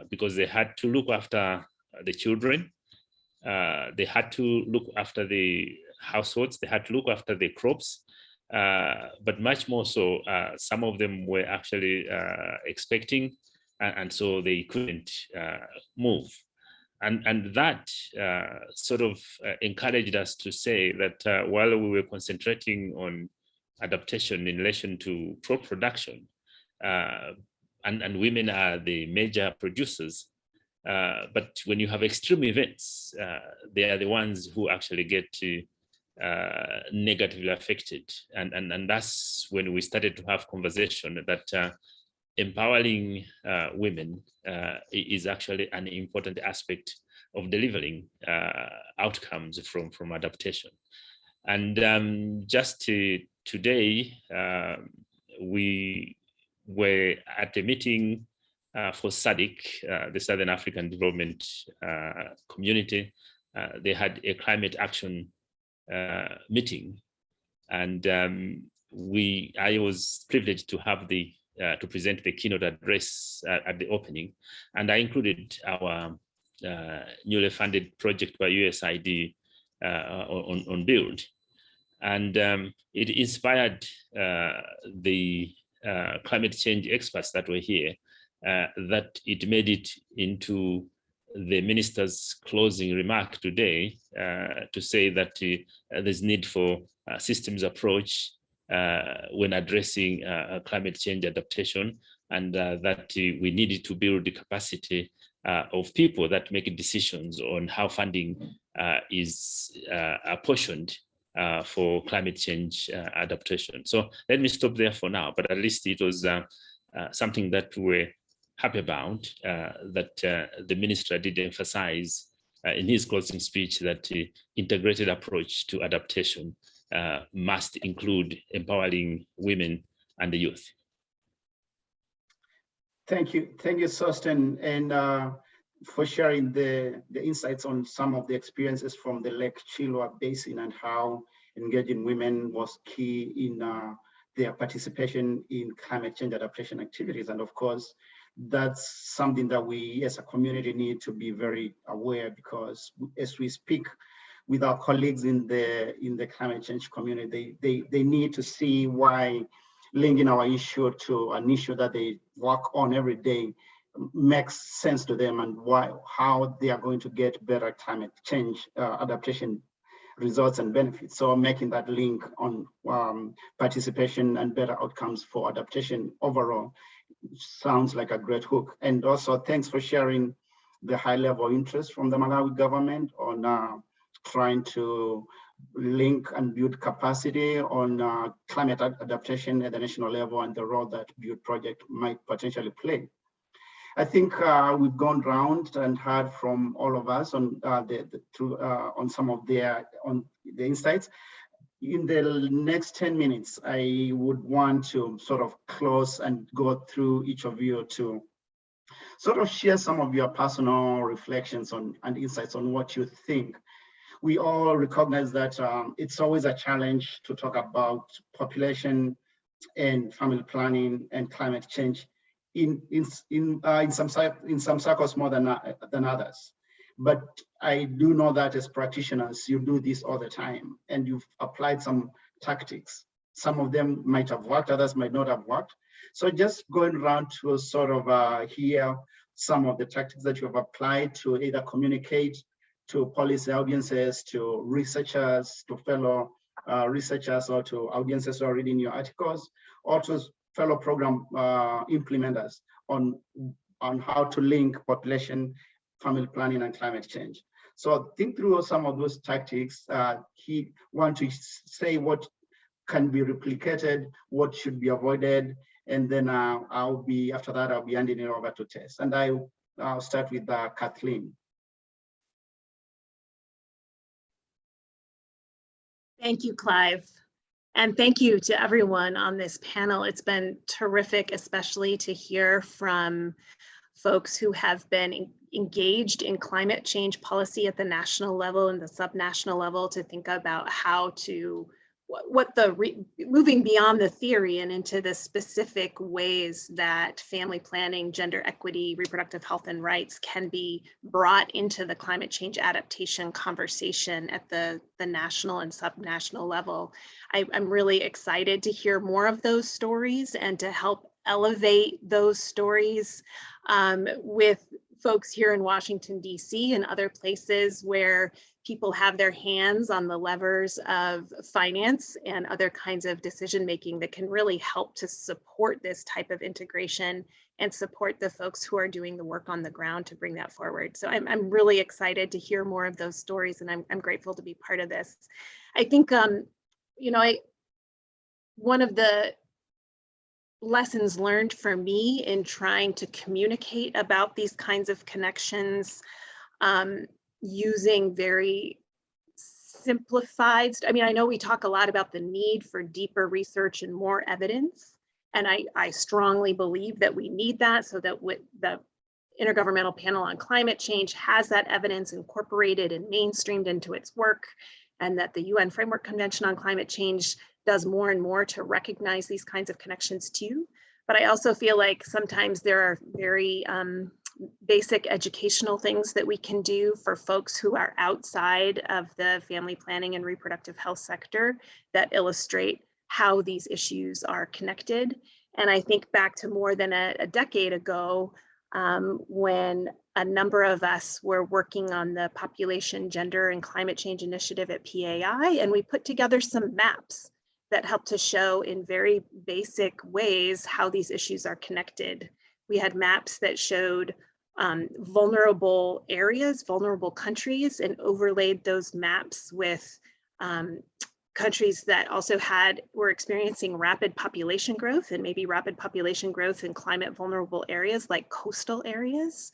because they had to look after the children. They had to look after the households. They had to look after the crops. But much more so, some of them were actually expecting, and so they couldn't move. And that sort of encouraged us to say that while we were concentrating on adaptation in relation to crop production, and women are the major producers, but when you have extreme events, they are the ones who actually get to negatively affected. And that's when we started to have conversation that empowering women is actually an important aspect delivering outcomes from adaptation. And just today, we were at a meeting for SADC, the Southern African Development Community. They had a climate action meeting, and I was privileged to have to present the keynote address at the opening, and I included our newly funded project by USAID on Build, and it inspired the climate change experts that were here, that it made it into the minister's closing remark today to say that there's need for a systems approach when addressing climate change adaptation, and that we needed to build the capacity of people that make decisions on how funding is apportioned for climate change adaptation. So let me stop there for now, but at least it was something that we're happy about, that the minister did emphasize in his closing speech that the integrated approach to adaptation must include empowering women and the youth. Thank you, Sostin, and for sharing the insights on some of the experiences from the Lake Chilwa Basin and how engaging women was key in their participation in climate change adaptation activities. And of course, that's something that we as a community need to be very aware, because as we speak with our colleagues in the climate change community, they need to see why linking our issue to an issue that they work on every day makes sense to them, and how they are going to get better climate change adaptation results and benefits. So making that link on participation and better outcomes for adaptation overall sounds like a great hook. And also thanks for sharing the high level interest from the Malawi government on trying to link and build capacity on climate adaptation at the national level and the role that Build project might potentially play. I think we've gone round and heard from all of us on on some of the insights. In the next 10 minutes, I would want to sort of close and go through each of you to sort of share some of your personal reflections on and insights on what you think. We all recognize that it's always a challenge to talk about population and family planning and climate change in some circles more than others. But I do know that as practitioners, you do this all the time, and you've applied some tactics. Some of them might have worked, others might not have worked. So just going around to sort of hear some of the tactics that you have applied to either communicate to policy audiences, to researchers, to fellow researchers, or to audiences who are reading your articles, or to fellow program implementers on how to link population, family planning, and climate change. So think through some of those tactics. He want to say what can be replicated, what should be avoided, and then after that, I'll be handing it over to Tess. And I'll start with Kathleen. Thank you, Clive. And thank you to everyone on this panel. It's been terrific, especially to hear from folks who have been engaged in climate change policy at the national level and the subnational level, to think about how to, moving beyond the theory and into the specific ways that family planning, gender equity, reproductive health and rights can be brought into the climate change adaptation conversation at the national and subnational level. I'm really excited to hear more of those stories and to help elevate those stories with folks here in Washington, DC and other places where people have their hands on the levers of finance and other kinds of decision making that can really help to support this type of integration and support the folks who are doing the work on the ground to bring that forward. So I'm really excited to hear more of those stories, and I'm grateful to be part of this. I think, one of the lessons learned for me in trying to communicate about these kinds of connections using very simplified, I mean, I know we talk a lot about the need for deeper research and more evidence, and I strongly believe that we need that so that the Intergovernmental Panel on Climate Change has that evidence incorporated and mainstreamed into its work, and that the UN Framework Convention on Climate Change does more and more to recognize these kinds of connections too. But I also feel like sometimes there are very basic educational things that we can do for folks who are outside of the family planning and reproductive health sector that illustrate how these issues are connected. And I think back to more than a decade ago, when a number of us were working on the Population, Gender, and Climate Change Initiative at PAI, and we put together some maps that helped to show in very basic ways how these issues are connected. We had maps that showed vulnerable areas, vulnerable countries, and overlaid those maps with countries that also were experiencing rapid population growth, and maybe rapid population growth in climate vulnerable areas like coastal areas.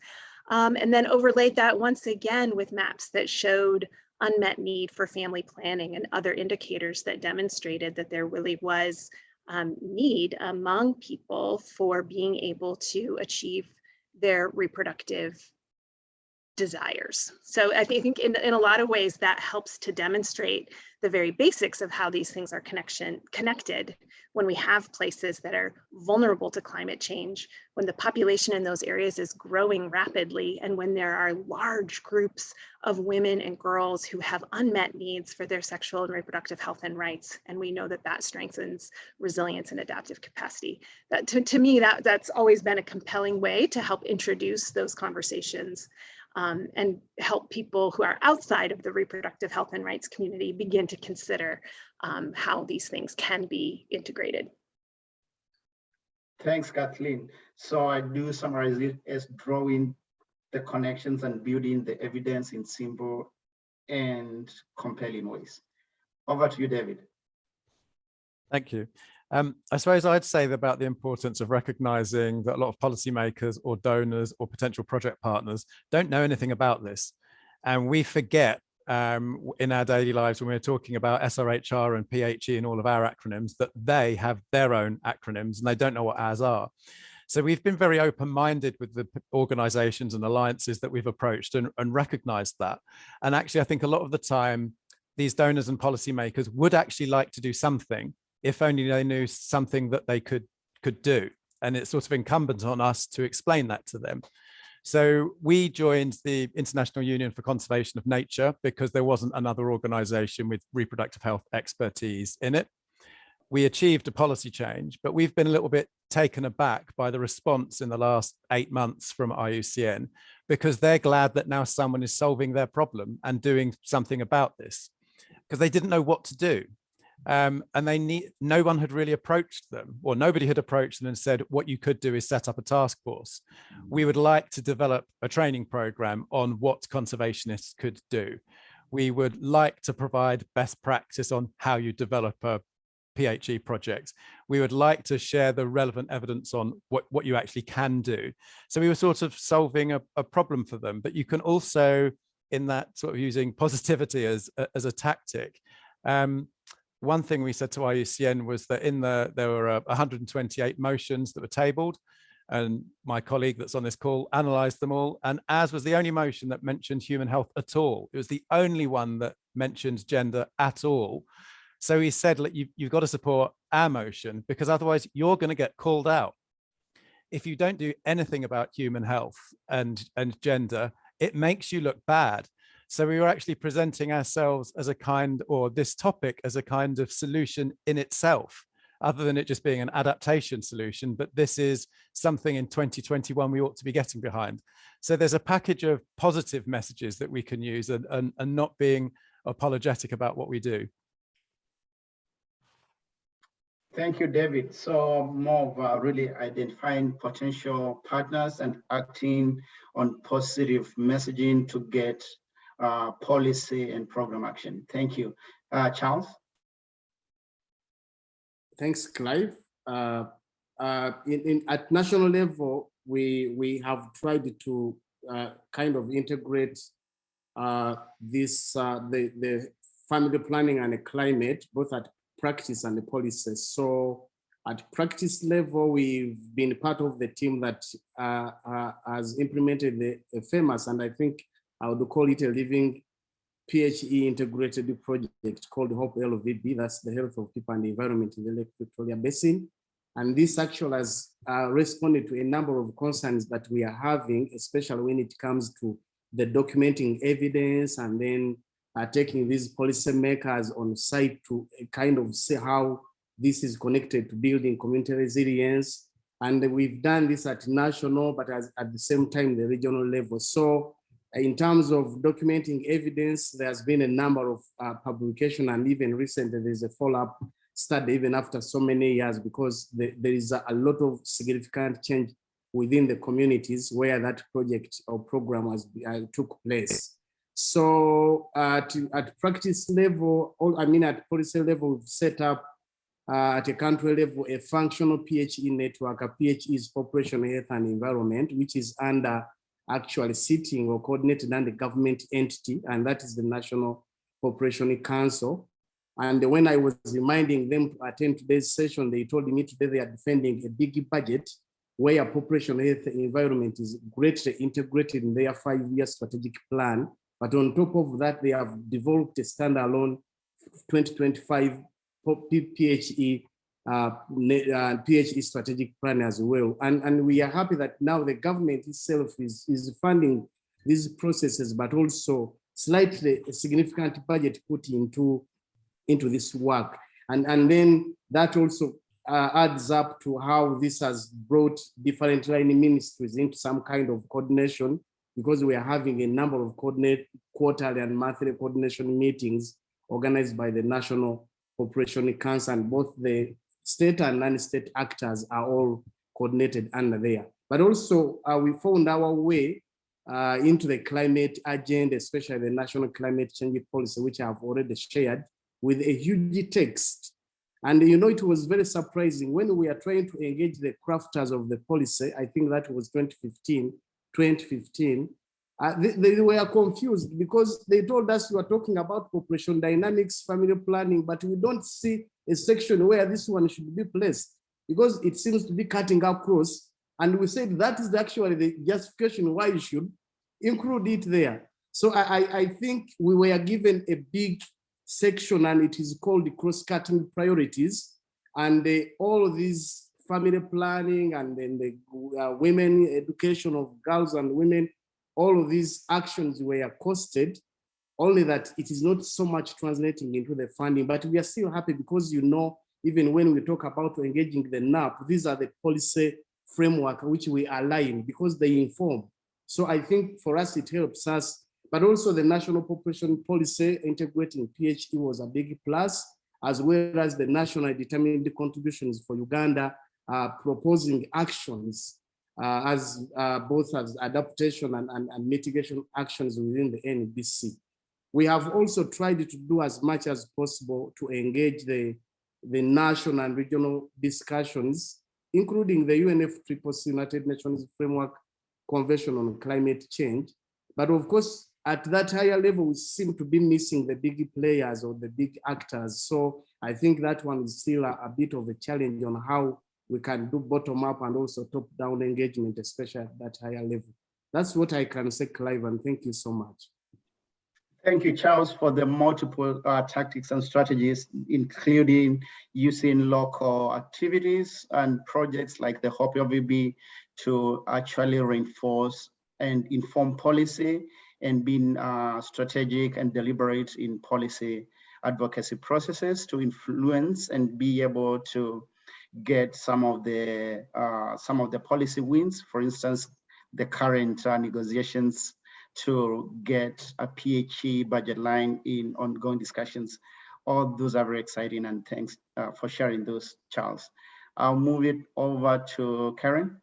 And then overlaid that once again with maps that showed unmet need for family planning and other indicators that demonstrated that there really was need among people for being able to achieve their reproductive desires. So I think in a lot of ways that helps to demonstrate the very basics of how these things are connected when we have places that are vulnerable to climate change, when the population in those areas is growing rapidly, and when there are large groups of women and girls who have unmet needs for their sexual and reproductive health and rights. And we know that that strengthens resilience and adaptive capacity. That, to me, that's always been a compelling way to help introduce those conversations and help people who are outside of the reproductive health and rights community begin to consider how these things can be integrated. Thanks, Kathleen. So I do summarize it as drawing the connections and building the evidence in simple and compelling ways. Over to you, David. Thank you. I suppose I'd say about the importance of recognizing that a lot of policymakers or donors or potential project partners don't know anything about this. And we forget in our daily lives when we're talking about SRHR and PHE and all of our acronyms that they have their own acronyms and they don't know what ours are. So we've been very open-minded with the organizations and alliances that we've approached and recognized that. And actually, I think a lot of the time, these donors and policymakers would actually like to do something if only they knew something that they could do. And it's sort of incumbent on us to explain that to them. So we joined the International Union for Conservation of Nature because there wasn't another organization with reproductive health expertise in it. We achieved a policy change, but we've been a little bit taken aback by the response in the last 8 months from IUCN, because they're glad that now someone is solving their problem and doing something about this, because they didn't know what to do. And no one had really approached them, or nobody had approached them and said, what you could do is set up a task force. We would like to develop a training program on what conservationists could do. We would like to provide best practice on how you develop a PHE project. We would like to share the relevant evidence on what you actually can do. So we were sort of solving a problem for them, but you can also, in that sort of using positivity as a tactic, one thing we said to IUCN was that there were 128 motions that were tabled, and my colleague that's on this call analysed them all, and ours was the only motion that mentioned human health at all. It was the only one that mentioned gender at all. So he said, look, you've got to support our motion, because otherwise you're going to get called out. If you don't do anything about human health and gender, it makes you look bad. So we were actually presenting ourselves as a kind, or this topic as a kind of solution in itself, other than it just being an adaptation solution. But this is something in 2021 we ought to be getting behind. So there's a package of positive messages that we can use and not being apologetic about what we do. Thank you, David. So more of really identifying potential partners and acting on positive messaging to get policy and program action. Thank you. Charles? Thanks, Clive. At national level, we have tried to kind of integrate the family planning and the climate, both at practice and the policy. So at practice level, we've been part of the team that has implemented the famous, and I think I would call it a living PHE integrated project called HOPE LVB. That's the health of people and the environment in the Lake Victoria Basin. And this actually has responded to a number of concerns that we are having, especially when it comes to the documenting evidence and then taking these policymakers on site to kind of see how this is connected to building community resilience. And we've done this at national, but at the same time, the regional level. So in terms of documenting evidence, there's been a number of publications, and even recently there's a follow-up study even after so many years, because there is a lot of significant change within the communities where that project or program took place. So at practice level, at policy level, we've set up at a country level a functional PHE network. A PHE is Population Health and Environment, which is under actually sitting or coordinated under government entity, and that is the National Population Council. And when I was reminding them to attend today's session, they told me today they are defending a big budget where population health and environment is greatly integrated in their 5-year strategic plan. But on top of that, they have developed a standalone 2025 PHE PHE strategic plan as well. And we are happy that now the government itself is funding these processes, but also slightly a significant budget put into this work. And then that also adds up to how this has brought different line ministries into some kind of coordination, because we are having a number of quarterly and monthly coordination meetings organized by the National Population Council, and both the state and non-state actors are all coordinated under there. But also we found our way into the climate agenda, especially the National Climate Change Policy, which I have already shared, with a huge text. And it was very surprising when we are trying to engage the crafters of the policy. I think that was 2015. They were confused because they told us we are talking about population dynamics, family planning, but we don't see a section where this one should be placed, because it seems to be cutting across. And we said that is actually the justification why you should include it there. So I think we were given a big section, and it is called the cross-cutting priorities. And all of these family planning, and then the women education of girls and women, all of these actions were costed, only that it is not so much translating into the funding. But we are still happy because, even when we talk about engaging the NAP, these are the policy framework which we align because they inform. So I think for us, it helps us. But also the national population policy integrating PHE was a big plus, as well as the national determined contributions for Uganda, proposing actions as both as adaptation and mitigation actions within the NBC. We have also tried to do as much as possible to engage the national and regional discussions, including the UNFCCC, United Nations Framework Convention on Climate Change. But of course, at that higher level, we seem to be missing the big players or the big actors. So I think that one is still a bit of a challenge on how we can do bottom up and also top down engagement, especially at that higher level. That's what I can say, Clive, and thank you so much. Thank you, Charles, for the multiple tactics and strategies, including using local activities and projects like the HOPE LVB to actually reinforce and inform policy, and being strategic and deliberate in policy advocacy processes to influence and be able to get some of the policy wins. For instance, the current negotiations to get a PHE budget line in ongoing discussions. All those are very exciting, and thanks for sharing those, Charles. I'll move it over to Karen.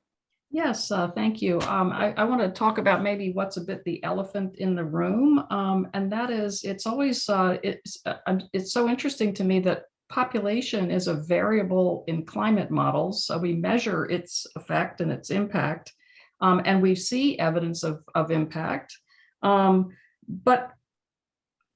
Yes, thank you. I want to talk about maybe what's a bit the elephant in the room, and that is, it's always it's so interesting to me that population is a variable in climate models. So we measure its effect and its impact, and we see evidence of impact. but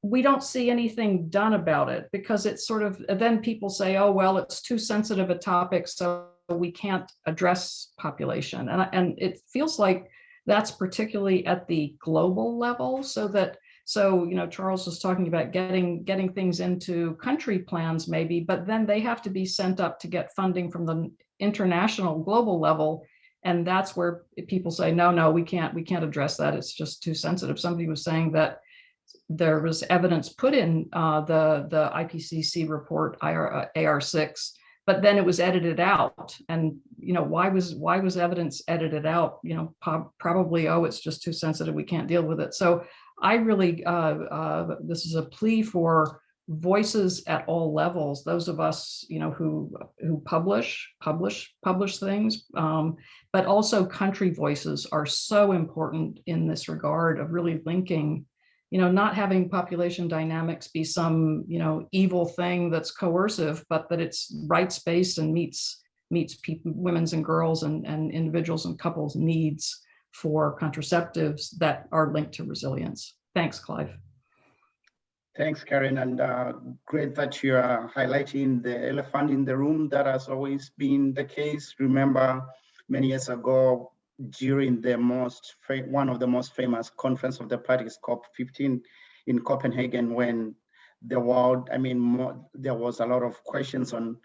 we don't see anything done about it, because it's sort of, then people say, oh, well, it's too sensitive a topic, so we can't address population. And it feels like that's particularly at the global level, so you know, Charles was talking about getting things into country plans maybe, but then they have to be sent up to get funding from the international global level. And that's where people say, no, we can't address that. It's just too sensitive. Somebody was saying that there was evidence put in the IPCC report AR6, but then it was edited out. And you know, why was evidence edited out? You know, probably, oh, it's just too sensitive, we can't deal with it. So I really, this is a plea for voices at all levels. Those of us, you know, who publish things, but also country voices are so important in this regard of really linking, you know, not having population dynamics be some, you know, evil thing that's coercive, but that it's rights-based and meets people, women's and girls and individuals and couples' needs for contraceptives that are linked to resilience. Thanks, Clive. Thanks, Karen, and great that you are highlighting the elephant in the room. That has always been the case. Remember, many years ago, during the one of the most famous conference of the parties, COP15 in Copenhagen, when the world, there was a lot of questions on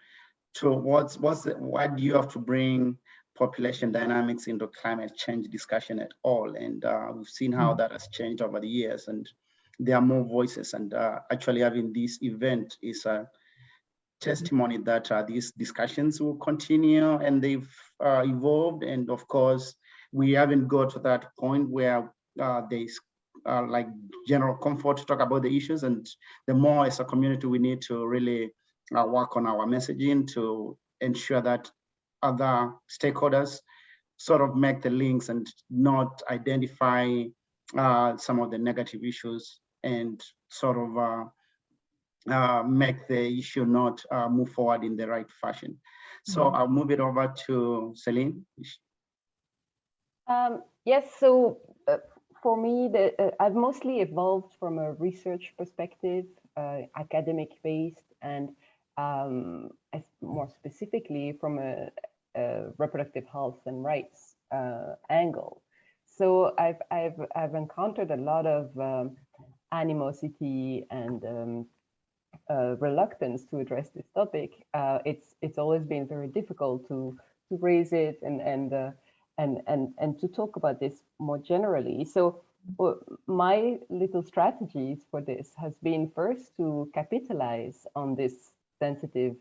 why do you have to bring population dynamics into climate change discussion at all? And we've seen how that has changed over the years, and there are more voices. And actually having this event is a testimony that these discussions will continue, and they've evolved. And of course, we haven't got to that point where there's like general comfort to talk about the issues. And the more as a community, we need to really work on our messaging to ensure that other stakeholders sort of make the links and not identify some of the negative issues and sort of make the issue not move forward in the right fashion. So I'll move it over to Celine. Yes, so for me, I've mostly evolved from a research perspective, academic-based, and more specifically from a reproductive health and rights angle. So I've encountered a lot of animosity and reluctance to address this topic. It's always been very difficult to raise it and to talk about this more generally. So my little strategies for this has been first to capitalize on this sensitive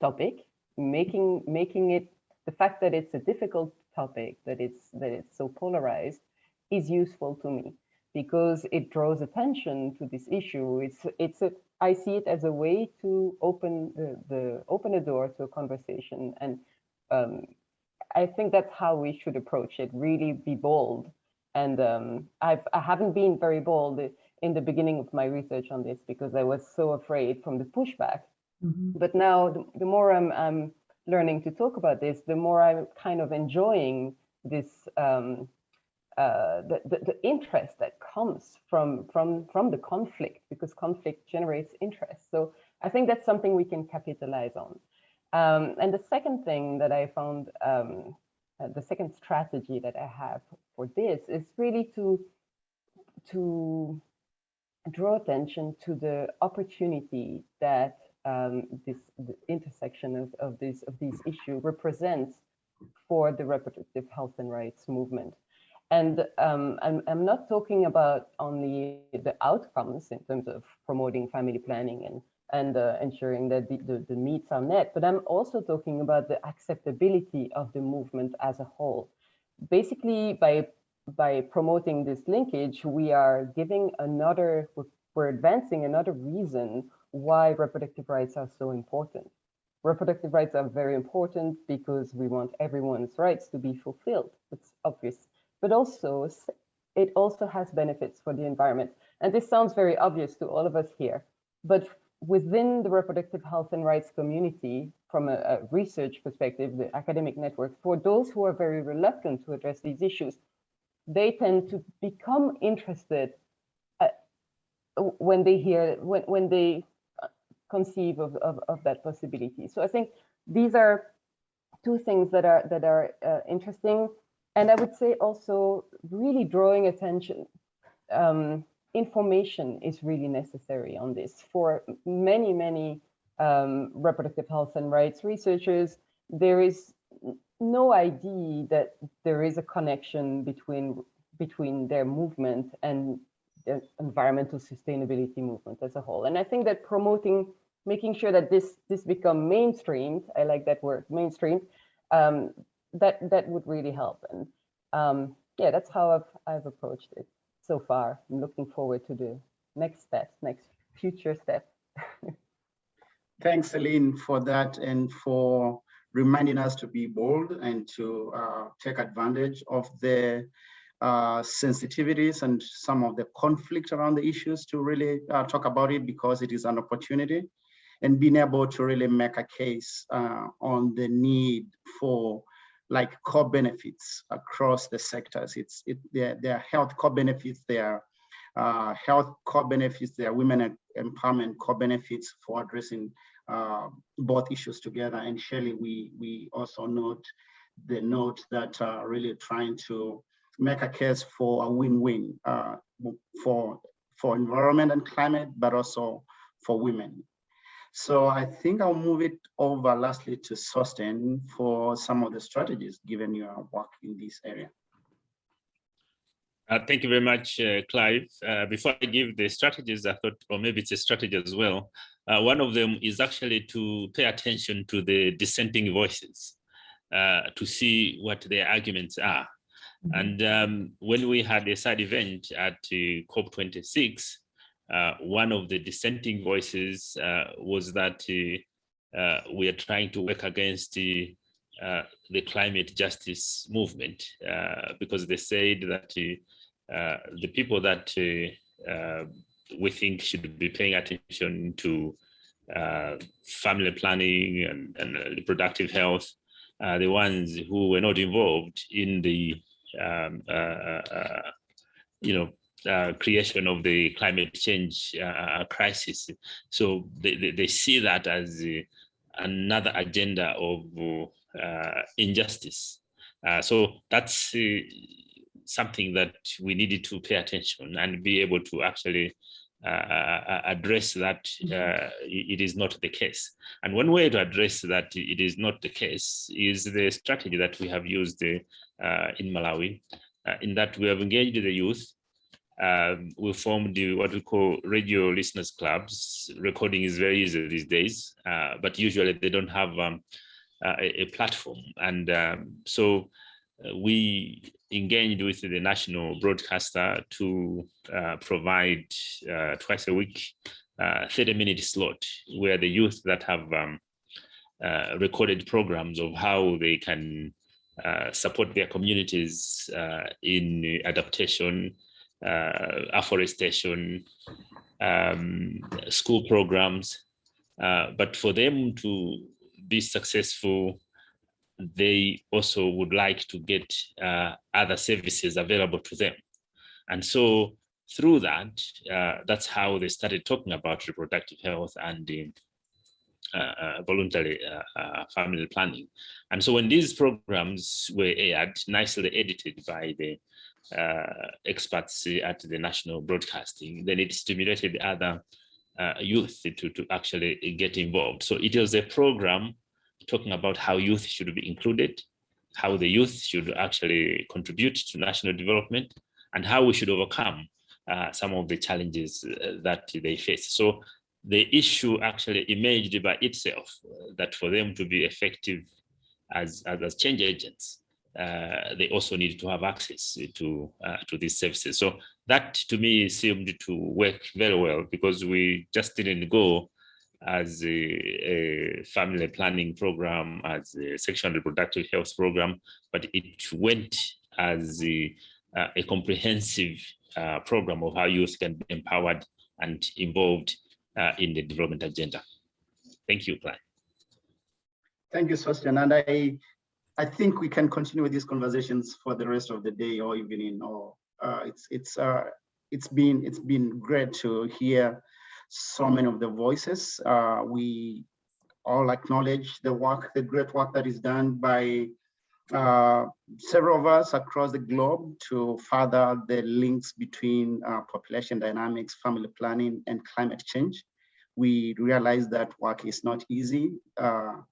topic, making it, the fact that it's a difficult topic, that it's so polarized, is useful to me because it draws attention to this issue. I see it as a way to open a door to a conversation, and I think that's how we should approach it. Really be bold. And I haven't been very bold in the beginning of my research on this because I was so afraid from the pushback. But now, the more I'm learning to talk about this, the more I'm kind of enjoying this the interest that comes from the conflict, because conflict generates interest. So I think that's something we can capitalize on. And the second thing that I found, the second strategy that I have for this is really to draw attention to the opportunity that the intersection of these issues represents for the reproductive health and rights movement. And I'm not talking about only the outcomes in terms of promoting family planning and ensuring that the needs are met, but I'm also talking about the acceptability of the movement as a whole. Basically, by promoting this linkage, we are giving we're advancing another reason why reproductive rights are so important. Reproductive rights are very important because we want everyone's rights to be fulfilled. It's obvious, but also it also has benefits for the environment. And this sounds very obvious to all of us here, but within the reproductive health and rights community, from a research perspective, the academic network, for those who are very reluctant to address these issues, they tend to become interested when they hear, when they conceive of that possibility. So I think these are two things that are interesting. And I would say also really drawing attention. Information is really necessary on this for many reproductive health and rights researchers. There is no idea that there is a connection between their movement and the environmental sustainability movement as a whole. And I think that making sure that this become mainstreamed, I like that word, mainstreamed, that would really help. And yeah, that's how I've approached it so far. I'm looking forward to the next steps, next future steps. Thanks, Celine, for that and for reminding us to be bold and to take advantage of the sensitivities and some of the conflict around the issues to really talk about it, because it is an opportunity, and being able to really make a case on the need for like core benefits across the sectors. There are health core benefits, there are health core benefits, there are women empowerment core benefits for addressing both issues together. And Shelley, we also note that really trying to make a case for a win-win for environment and climate, but also for women. So I think I'll move it over lastly to Sosten for some of the strategies, given your work in this area. Thank you very much, Clive. Before I give the strategies, I thought, or maybe it's a strategy as well. One of them is actually to pay attention to the dissenting voices, to see what their arguments are. And when we had a side event at COP26, one of the dissenting voices was that we are trying to work against the climate justice movement, because they said that the people that we think should be paying attention to family planning and reproductive health are the ones who were not involved in the creation of the climate change crisis. So they see that as another agenda of injustice. So that's something that we needed to pay attention and be able to actually address that it is not the case. And one way to address that it is not the case is the strategy that we have used in Malawi, in that we have engaged the youth. We formed what we call radio listeners clubs. Recording is very easy these days, but usually they don't have a platform. And so we engaged with the national broadcaster to provide twice a week 30-minute slot where the youth that have recorded programs of how they can support their communities in adaptation, afforestation, school programs. But for them to be successful, they also would like to get other services available to them. And so through that, that's how they started talking about reproductive health and voluntary family planning. And so when these programs were aired, nicely edited by the experts at the national broadcasting, then it stimulated other youth to actually get involved. So it was a program talking about how youth should be included, how the youth should actually contribute to national development, and how we should overcome some of the challenges that they face. So the issue actually emerged by itself, that for them to be effective as change agents, they also need to have access to these services. So that to me seemed to work very well, because we just didn't go as a family planning program, as a sexual and reproductive health program, but it went as a comprehensive program of how youth can be empowered and involved in the development agenda. Thank you, Clive. Thank you, Sosten. And I think we can continue with these conversations for the rest of the day or evening. Or it's been great to hear so many of the voices. We all acknowledge the great work that is done by several of us across the globe to further the links between population dynamics, family planning, and climate change. We realize that work is not easy.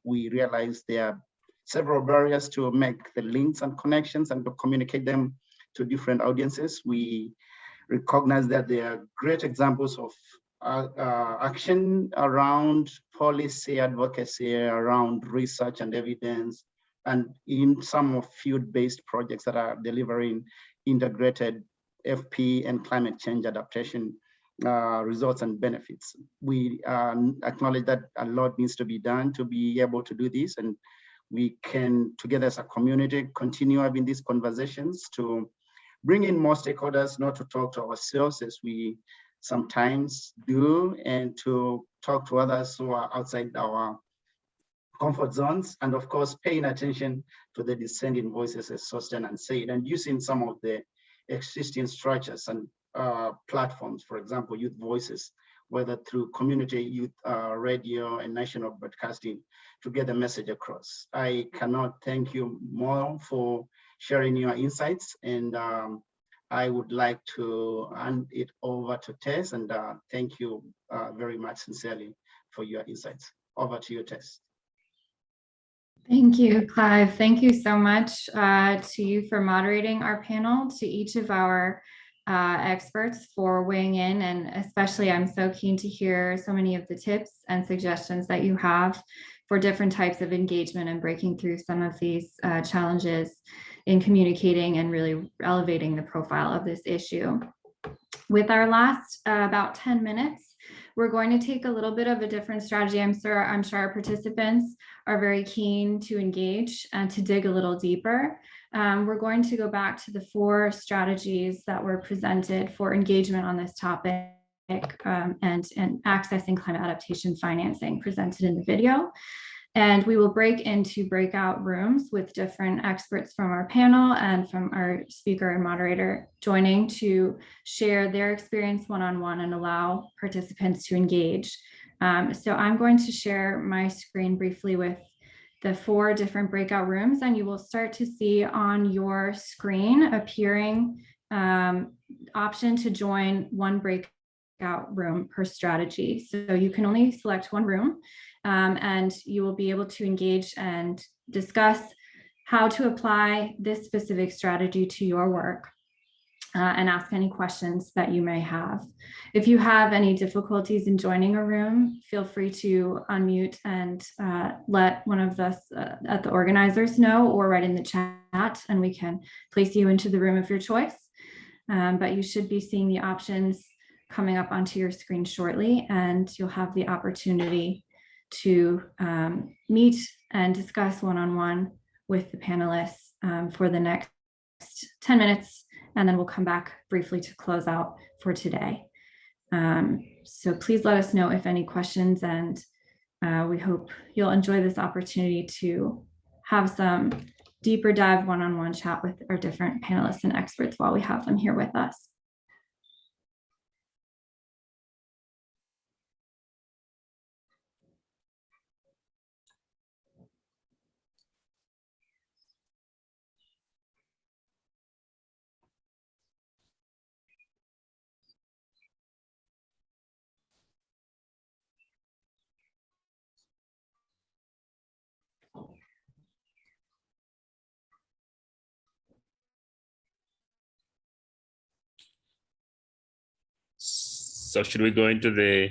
We realize there are several barriers to make the links and connections and to communicate them to different audiences. We recognize that there are great examples of action around policy advocacy, around research and evidence, and in some of field-based projects that are delivering integrated FP and climate change adaptation results and benefits. We acknowledge that a lot needs to be done to be able to do this, and we can, together as a community, continue having these conversations to bring in more stakeholders, not to talk to ourselves as we sometimes do, and to talk to others who are outside our comfort zones, and of course, paying attention to the dissenting voices, as Sosten and said, and using some of the existing structures and platforms, for example, youth voices, whether through community youth radio and national broadcasting, to get the message across. I cannot thank you more for sharing your insights, and I would like to hand it over to Tess, and thank you very much sincerely for your insights. Over to you, Tess. Thank you, Clive. Thank you so much to you for moderating our panel, to each of our experts for weighing in, and especially I'm so keen to hear so many of the tips and suggestions that you have for different types of engagement and breaking through some of these challenges in communicating and really elevating the profile of this issue. With our last about 10 minutes, we're going to take a little bit of a different strategy. I'm sure our participants are very keen to engage and to dig a little deeper. We're going to go back to the 4 strategies that were presented for engagement on this topic and accessing climate adaptation financing presented in the video. And we will break into breakout rooms with different experts from our panel and from our speaker and moderator joining to share their experience one-on-one and allow participants to engage. So I'm going to share my screen briefly with the 4 different breakout rooms, and you will start to see on your screen appearing option to join one breakout room per strategy. So you can only select one room, and you will be able to engage and discuss how to apply this specific strategy to your work and ask any questions that you may have. If you have any difficulties in joining a room, feel free to unmute and let one of us at the organizers know, or write in the chat and we can place you into the room of your choice. But you should be seeing the options coming up onto your screen shortly, and you'll have the opportunity to meet and discuss one-on-one with the panelists for the next 10 minutes, and then we'll come back briefly to close out for today. So please let us know if any questions, and we hope you'll enjoy this opportunity to have some deeper dive one-on-one chat with our different panelists and experts while we have them here with us. So should we go into the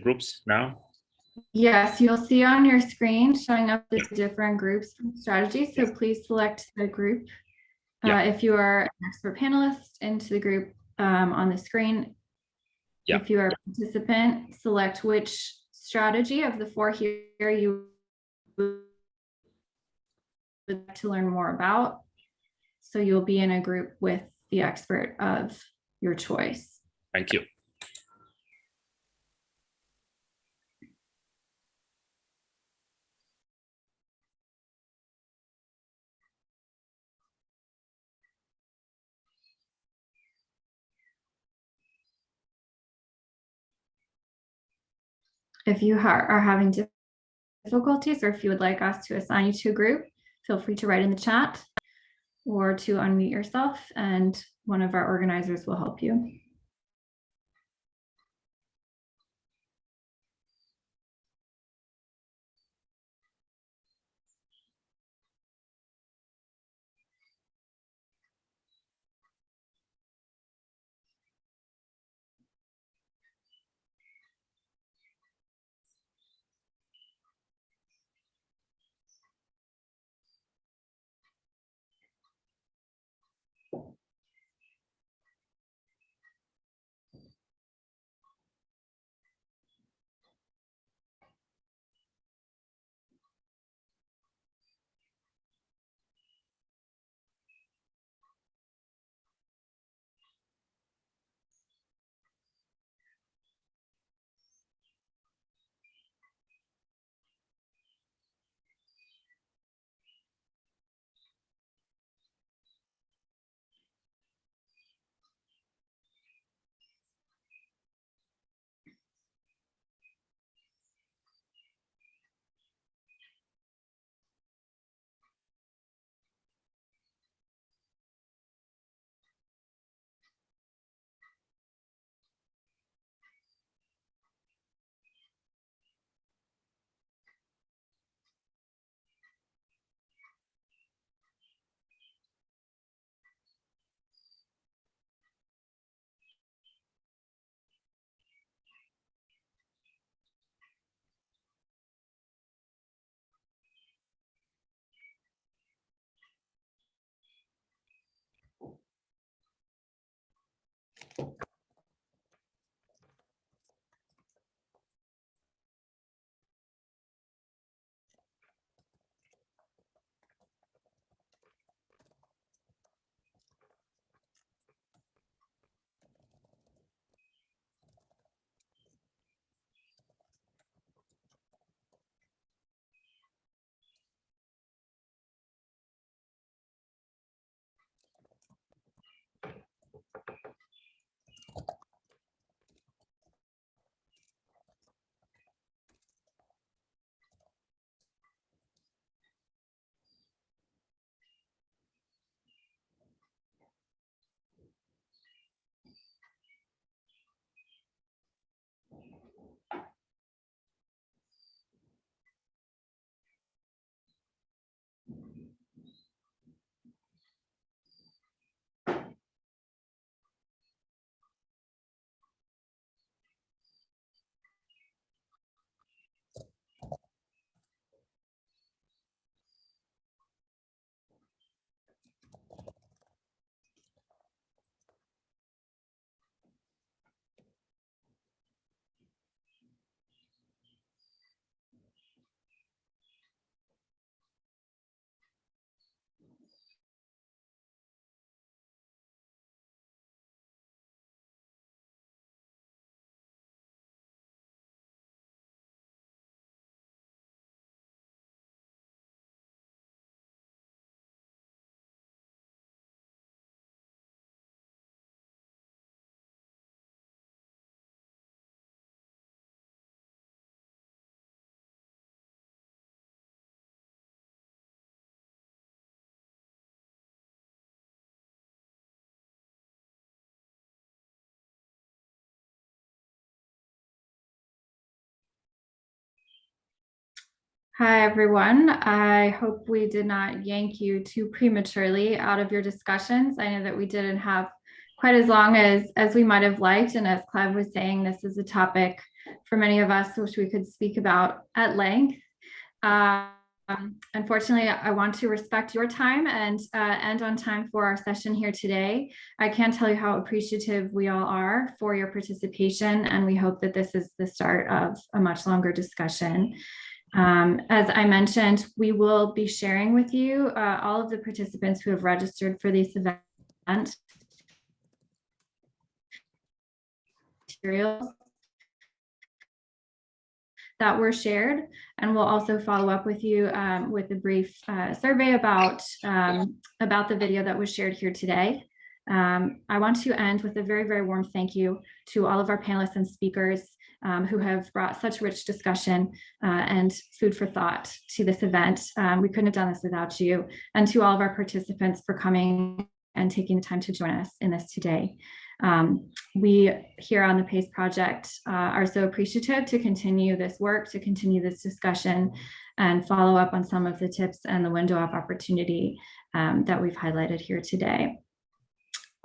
groups now? Yes, you'll see on your screen showing up the different groups from strategies. So please select the group. If you are an expert panelist, into the group on the screen. If you are a participant, select which strategy of the 4 here you would like to learn more about. So you'll be in a group with the expert of your choice. Thank you. If you are having difficulties, or if you would like us to assign you to a group, feel free to write in the chat or to unmute yourself, and one of our organizers will help you. Hi, everyone. I hope we did not yank you too prematurely out of your discussions. I know that we didn't have quite as long as we might have liked. And as Clive was saying, this is a topic for many of us which we could speak about at length. Unfortunately, I want to respect your time and end on time for our session here today. I can tell you how appreciative we all are for your participation, and we hope that this is the start of a much longer discussion. As I mentioned, we will be sharing with you all of the participants who have registered for this event materials that were shared, and we'll also follow up with you with a brief survey about the video that was shared here today. I want to end with a very, very warm thank you to all of our panelists and speakers who have brought such rich discussion and food for thought to this event. We couldn't have done this without you, and to all of our participants for coming and taking the time to join us in this today. We here on the PACE project are so appreciative to continue this work, to continue this discussion, and follow up on some of the tips and the window of opportunity that we've highlighted here today.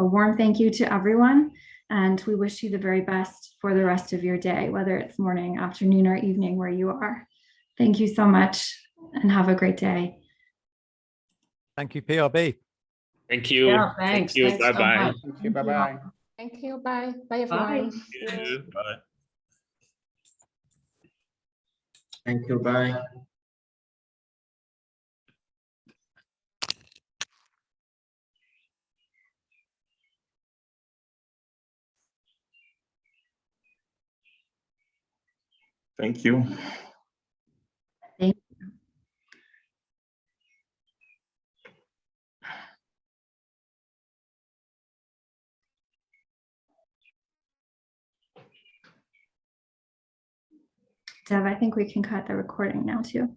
A warm thank you to everyone, and we wish you the very best for the rest of your day, whether it's morning, afternoon, or evening where you are. Thank you so much, and have a great day. Thank you, PRB. Thank you. Yeah, thanks. Thank you. Thanks so Bye-bye. much. Thank you. Bye-bye. Thank you. Bye. Bye, Bye. everyone. Bye. Thank you. Bye. Thank you. Thank Dev, I think we can cut the recording now too.